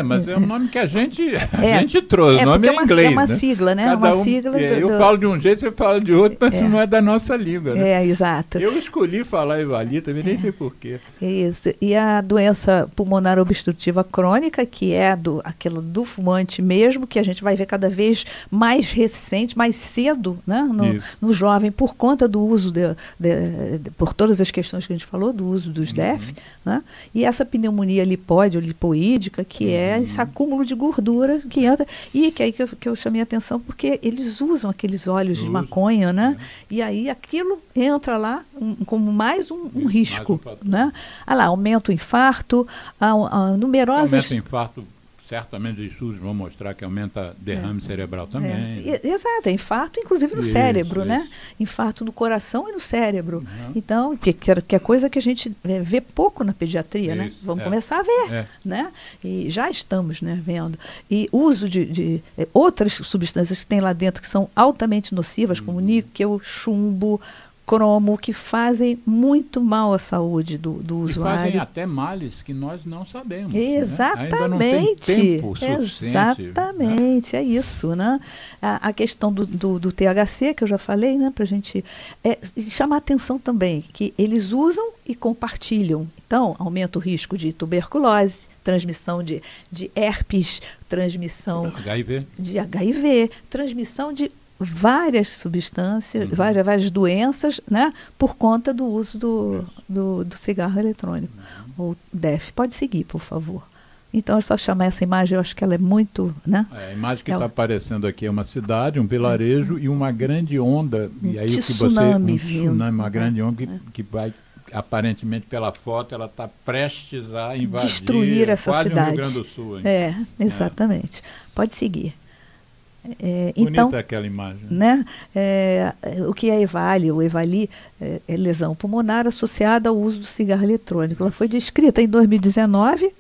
mas é um nome que a gente trouxe, o nome é inglês, é uma sigla, né? Uma sigla eu falo de um jeito, você fala de outro, mas isso não é da nossa língua, né? Exato. Eu escolhi falar Evali também, nem sei porquê. Isso. E a doença pulmonar obstrutiva crônica, que é aquela do fumante mesmo, que a gente vai ver cada vez mais recente, mais cedo, né? No jovem, por conta do uso por todas as questões que a gente falou, do uso dos DEF, né? E essa pneumonia lipóide ou lipoídica, que é esse acúmulo de gordura que entra, e que aí que eu chamei a atenção, porque eles usam aqueles óleos de maconha, né? E aí aquilo entra lá como mais um risco, né? Aumenta o infarto, numerosas... Aumenta o infarto, certamente os estudos vão mostrar que aumenta derrame cerebral também. Exato, infarto inclusive no cérebro, né? Infarto no coração e no cérebro. Então, que é coisa que a gente vê pouco na pediatria, né? Vamos começar a ver, né? E já estamos, né, vendo. E uso de outras substâncias que tem lá dentro que são altamente nocivas, como níquel, chumbo, cromo, que fazem muito mal à saúde do usuário. Fazem até males que nós não sabemos. Exatamente. Né? Ainda não tem tempo suficiente. Exatamente, é isso, né? A questão do THC, que eu já falei, né? Para a gente chamar a atenção também, que eles usam e compartilham. Então, aumenta o risco de tuberculose, transmissão de herpes, transmissão de HIV, transmissão de várias substâncias, várias doenças, né, por conta do uso do cigarro eletrônico, ou DEF. Pode seguir, por favor. Então é só chamar essa imagem, eu acho que ela é muito... Né? A imagem que está aparecendo aqui é uma cidade, um vilarejo e uma grande onda. E aí tsunami, uma grande onda que vai, aparentemente pela foto, ela está prestes a invadir, destruir essa quase cidade. o Rio Grande do Sul. Exatamente. Pode seguir. Bonita então, aquela imagem. Né? O que é Evali? O Evali é lesão pulmonar associada ao uso do cigarro eletrônico. Ela foi descrita em 2019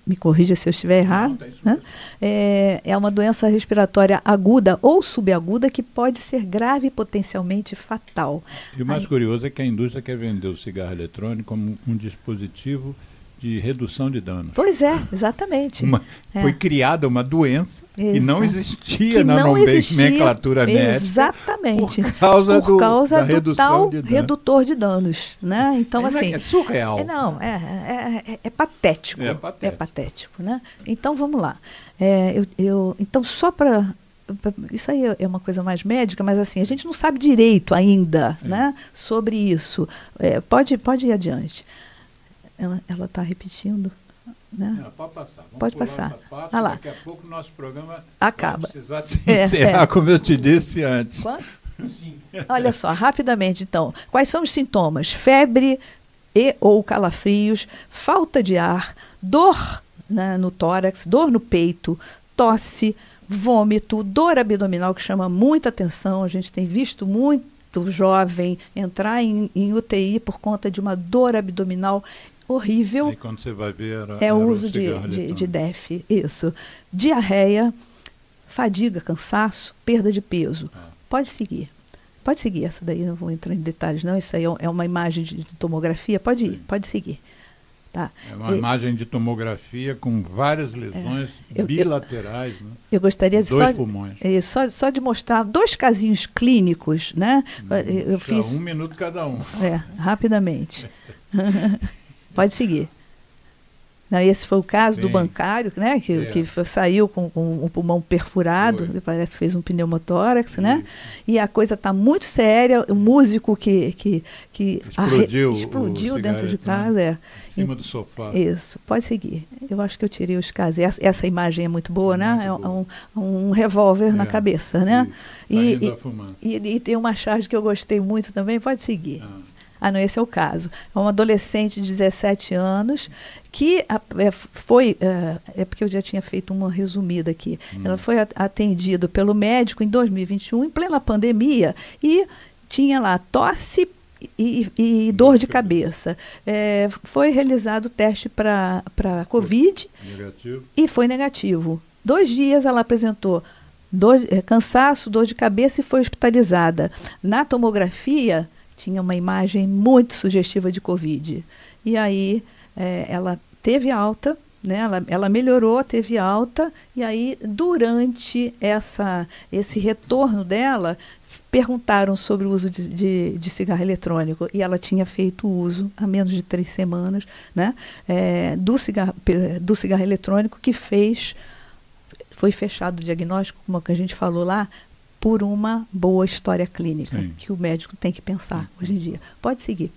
me corrija se eu estiver errado, né? É uma doença respiratória aguda ou subaguda que pode ser grave e potencialmente fatal. E o mais curioso é que a indústria quer vender o cigarro eletrônico como um dispositivo de redução de danos. Pois é, exatamente. Foi criada uma doença que não existia na nomenclatura médica. Exatamente. Por causa da do redução tal de danos. redutor de danos, né? Então, assim, é surreal. É patético. É patético, né? Então, vamos lá. Então, só para... Isso aí é uma coisa mais médica, mas assim, a gente não sabe direito ainda, né, sobre isso. Pode ir adiante. Ela está repetindo, né? Pode passar. Pode passar. Parte, lá. Daqui a pouco o nosso programa acaba. Vai precisar se encerrar, como eu te disse antes. Quanto? Sim. Olha só, rapidamente então. Quais são os sintomas? Febre ou calafrios, falta de ar, dor, né, no tórax, dor no peito, tosse, vômito, dor abdominal, que chama muita atenção. A gente tem visto muito jovem entrar em UTI por conta de uma dor abdominal horrível. Aí quando você vai ver o uso de DEF, isso. Diarreia, fadiga, cansaço, perda de peso. Pode seguir essa daí, não vou entrar em detalhes não, isso aí é uma imagem de tomografia, pode ir, pode seguir. Tá. É uma imagem de tomografia com várias lesões bilaterais, né? Eu gostaria de só de mostrar 2 casinhos clínicos, né? Eu fiz 1 minuto cada um. Rapidamente. Pode seguir. Não, esse foi o caso do bancário, né, que saiu com o pulmão perfurado, parece que fez um pneumotórax, né? E a coisa está muito séria. O músico que explodiu dentro de casa. Em cima do sofá. Isso, pode seguir. Eu acho que eu tirei os casos. Essa imagem é muito boa, né? Um revólver na cabeça, né? E tem uma charge que eu gostei muito também, pode seguir. Não, esse é o caso. É um adolescente de 17 anos que foi... é porque eu já tinha feito uma resumida aqui. Ela foi atendida pelo médico em 2021, em plena pandemia, e tinha lá tosse e dor de cabeça. Foi realizado o teste para Covid e foi negativo. 2 dias ela apresentou cansaço, dor de cabeça e foi hospitalizada. Na tomografia... tinha uma imagem muito sugestiva de Covid. E aí ela teve alta, né? Ela melhorou, teve alta, e aí durante esse retorno dela, perguntaram sobre o uso de cigarro eletrônico, e ela tinha feito uso há menos de 3 semanas, né? Do cigarro eletrônico, que foi fechado o diagnóstico, como a gente falou lá, por uma boa história clínica, que o médico tem que pensar hoje em dia. Pode seguir.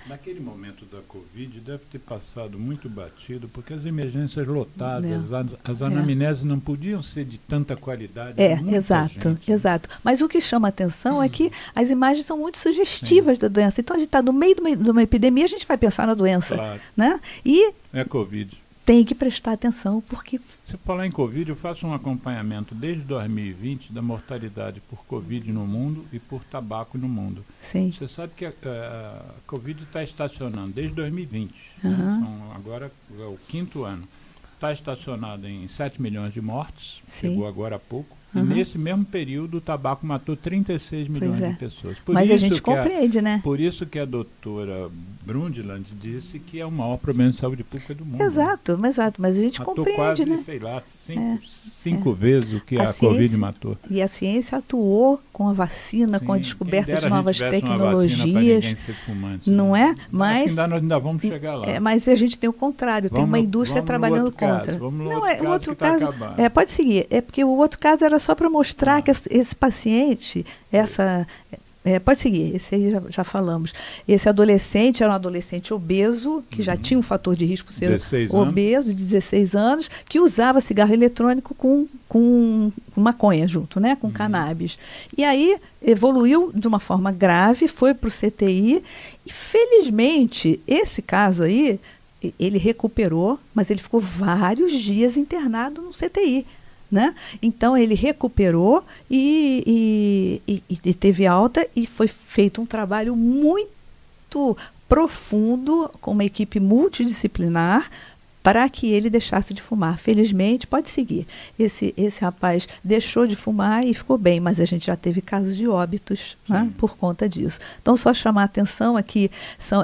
Naquele momento da Covid, deve ter passado muito batido, porque as emergências lotadas, as anamneses não podiam ser de tanta qualidade. Exato. Mas o que chama a atenção é que as imagens são muito sugestivas da doença. Então, a gente está no meio de uma epidemia, a gente vai pensar na doença. Claro. Né? E é Covid. Tem que prestar atenção, porque... Se falar em Covid, eu faço um acompanhamento desde 2020 da mortalidade por Covid no mundo e por tabaco no mundo. Sim. Você sabe que a Covid está estacionando desde 2020. Uhum. Né? Agora é o 5º ano. Está estacionada em 7 milhões de mortes, chegou agora há pouco. E nesse mesmo período o tabaco matou 36 milhões de pessoas. Mas a gente compreende, né? Por isso que a doutora Brundtland disse que é o maior problema de saúde pública do mundo. Exato. Mas a gente matou compreende, quase, né? sei lá, 5 vezes o que a Covid matou. E a ciência atuou com a vacina, com a descoberta de novas tecnologias. Fumante, não é? Mas nós ainda vamos chegar lá. Mas a gente tem o contrário, tem uma indústria trabalhando contra. O outro caso pode seguir. É porque o outro caso era só para mostrar que esse paciente, pode seguir, esse aí já falamos. Esse adolescente era um adolescente obeso, que já tinha um fator de risco ser obeso, de 16 anos, que usava cigarro eletrônico com maconha junto, né, com cannabis. E aí evoluiu de uma forma grave, foi para o CTI, e felizmente esse caso aí, ele recuperou, mas ele ficou vários dias internado no CTI. Né? Então ele recuperou e teve alta, e foi feito um trabalho muito profundo com uma equipe multidisciplinar para que ele deixasse de fumar. Felizmente, pode seguir. Esse rapaz deixou de fumar e ficou bem, mas a gente já teve casos de óbitos, né, por conta disso. Então, só chamar a atenção aqui,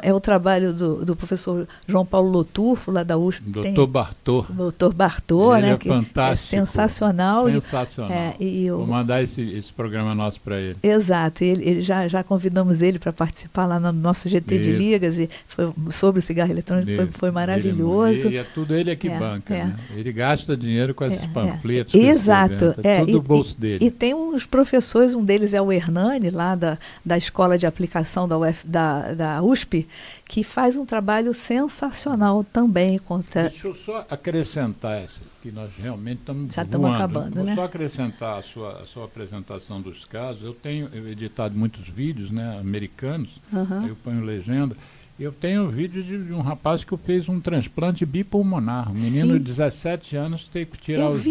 é o trabalho do professor João Paulo Loturfo, lá da USP. Doutor Bartô. Doutor Bartô, ele né? É fantástico. É sensacional. Sensacional. Vou mandar esse programa nosso para ele. Exato. Ele já convidamos ele para participar lá no nosso GT de Ligas, e foi sobre o cigarro eletrônico, foi maravilhoso. Ele que banca, né? Ele gasta dinheiro com esses panfletos. Exato. Tudo o bolso dele. E tem uns professores, um deles é o Hernani, lá da Escola de Aplicação da USP, que faz um trabalho sensacional também. Deixa eu só acrescentar que nós realmente já estamos acabando, né? Vou só acrescentar a sua apresentação dos casos. Eu tenho editado muitos vídeos, né, americanos, aí eu ponho legenda. Eu tenho vídeo de um rapaz que fez um transplante bipulmonar. Um menino de 17 anos teve que tirar os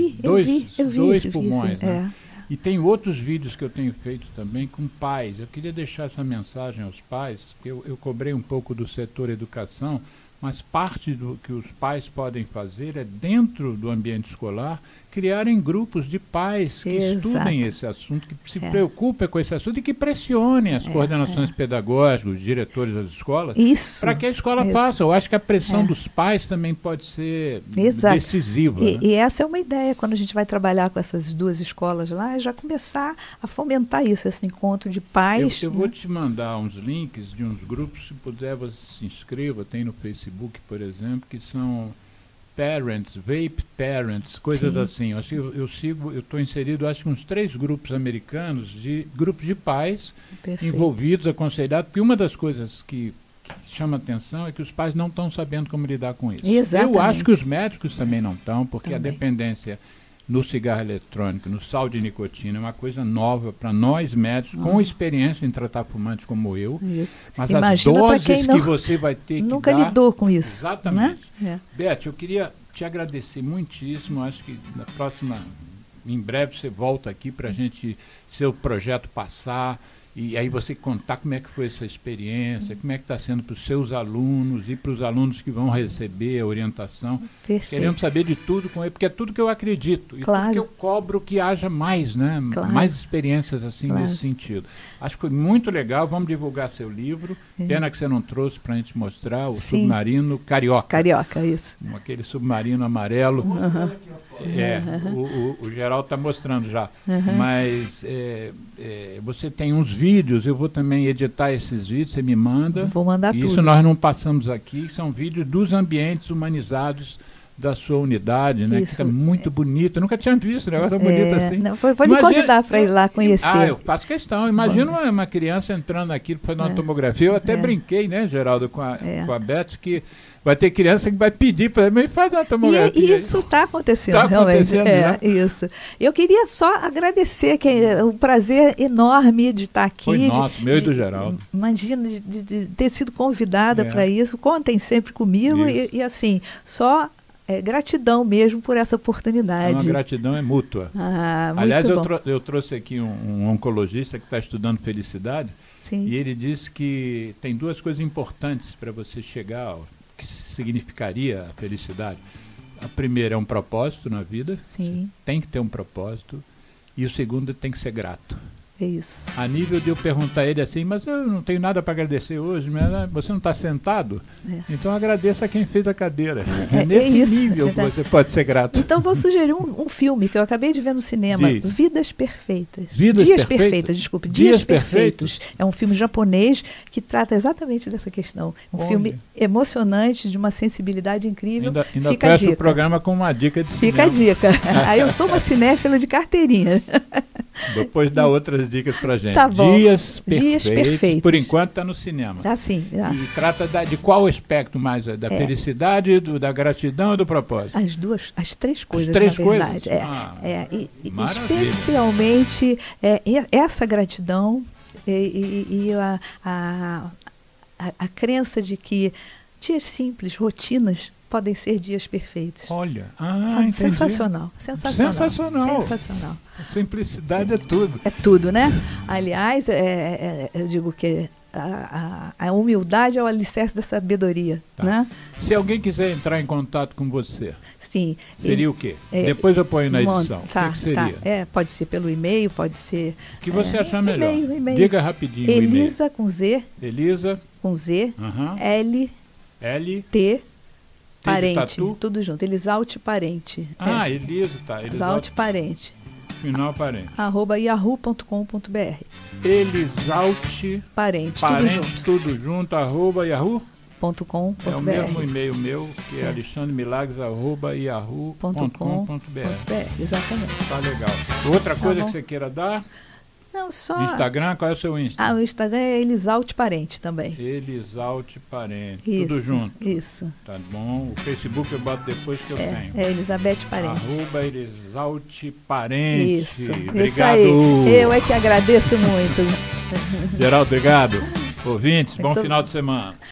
dois pulmões. Né? E tem outros vídeos que eu tenho feito também com pais. Eu queria deixar essa mensagem aos pais, porque eu cobrei um pouco do setor educação, mas parte do que os pais podem fazer é, dentro do ambiente escolar, criarem grupos de pais que estudem esse assunto, que se preocupem com esse assunto e que pressionem as coordenações pedagógicas, os diretores das escolas, para que a escola faça. Eu acho que a pressão dos pais também pode ser decisiva. E essa é uma ideia, quando a gente vai trabalhar com essas duas escolas lá, é já começar a fomentar isso, esse encontro de pais. Eu vou te mandar uns links de uns grupos, se puder você se inscreva, tem no Facebook, por exemplo, que são parents, vape parents, coisas assim. Eu estou inserido, acho que uns 3 grupos americanos, grupos de pais envolvidos, aconselhados, porque uma das coisas que chama atenção é que os pais não estão sabendo como lidar com isso. Exatamente. Eu acho que os médicos também não estão, porque a dependência no cigarro eletrônico, no sal de nicotina, é uma coisa nova para nós médicos, com experiência em tratar fumantes como eu. Isso. Mas imagina as doses que você vai ter que dar... Nunca lidou com isso. Exatamente. Né? Beth, eu queria te agradecer muitíssimo. Acho que na próxima, em breve, você volta aqui para a gente, seu projeto passar, e aí você contar como é que foi essa experiência, como é que está sendo para os seus alunos e para os alunos que vão receber a orientação. Perfeito. Queremos saber de tudo com ele, porque é tudo que eu acredito. E tudo que eu cobro que haja mais, né? Mais experiências assim nesse sentido. Acho que foi muito legal. Vamos divulgar seu livro. Pena que você não trouxe para a gente mostrar o Submarino Carioca. Carioca, isso. Aquele submarino amarelo. O Geraldo está mostrando já. Mas você tem uns vídeos, eu vou também editar esses vídeos, você me manda. Vou mandar tudo. Isso nós não passamos aqui, são vídeos dos ambientes humanizados da sua unidade, né? Isso. Que é muito bonito. Eu nunca tinha visto um negócio tão bonito assim. Não, vou lhe convidar para ir lá conhecer. Eu faço questão. Imagina uma criança entrando aqui para fazer uma tomografia. Eu até brinquei, né, Geraldo, com a Beth, que vai ter criança que vai pedir para mim, faz uma tomografia. E isso está acontecendo, realmente. Isso. Eu queria só agradecer, que é um prazer enorme de estar aqui. Foi nosso, meu e do Geraldo. Imagina, de ter sido convidada para isso. Contem sempre comigo e assim, só... gratidão mesmo por essa oportunidade. Então, a gratidão é mútua. Aliás, eu trouxe aqui um oncologista que está estudando felicidade. Sim. E ele disse que tem 2 coisas importantes para você chegar ao que significaria a felicidade. A primeira é um propósito na vida. Sim. Tem que ter um propósito. E o segundo tem que ser grato. É isso. A nível de eu perguntar a ele assim, mas eu não tenho nada para agradecer hoje, mas você não está sentado? Então agradeça a quem fez a cadeira. Nesse nível que você pode ser grato. Então vou sugerir um filme que eu acabei de ver no cinema, Vidas Perfeitas. Dias Perfeitos. É um filme japonês que trata exatamente dessa questão. Um filme emocionante, de uma sensibilidade incrível. Ainda fecha o programa com uma dica de cinema. Fica a dica. Aí eu sou uma cinéfila de carteirinha. Depois dá outras dicas pra gente. Tá bom. Dias Perfeitos. Por enquanto está no cinema. Tá sim. E trata de qual aspecto mais? Da felicidade, da gratidão e do propósito? As 3 coisas, na verdade. Especialmente essa gratidão e a crença de que dias simples, rotinas, podem ser dias perfeitos. Olha, sensacional. Simplicidade é tudo. É tudo, né? Aliás, eu digo que a humildade é o alicerce da sabedoria. Tá. Né? Se alguém quiser entrar em contato com você, sim, seria o quê? Depois eu ponho na edição. Tá, o que seria? Tá. Pode ser pelo e-mail, pode ser... O que você achar melhor. E-mail. Diga rapidinho Elisa o e-mail. com Z. Elisa. Com Z. L. T. Parente. Tatu? Tudo junto. Elisaute Parente. Elisa, tá. Elisaute Parente. Final Parente. @yahoo.com.br. Elisaute Parente. Tudo junto. @yahoo.com.br. É o mesmo e-mail meu, que é alexandremilagres@yahoo.com.br. Exatamente. Tá legal. Outra coisa que você queira dar? Não, só... Instagram, qual é o seu Insta? O Instagram é Elisaute Parente também. Elisaute Parente. Isso, tudo junto. Isso. Tá bom. O Facebook eu boto depois que eu tenho. É Elizabeth Parente. @Elisaute Parente. Isso. Obrigado. Isso aí. Eu é que agradeço muito. Geraldo, obrigado. Ouvintes, bom final de semana.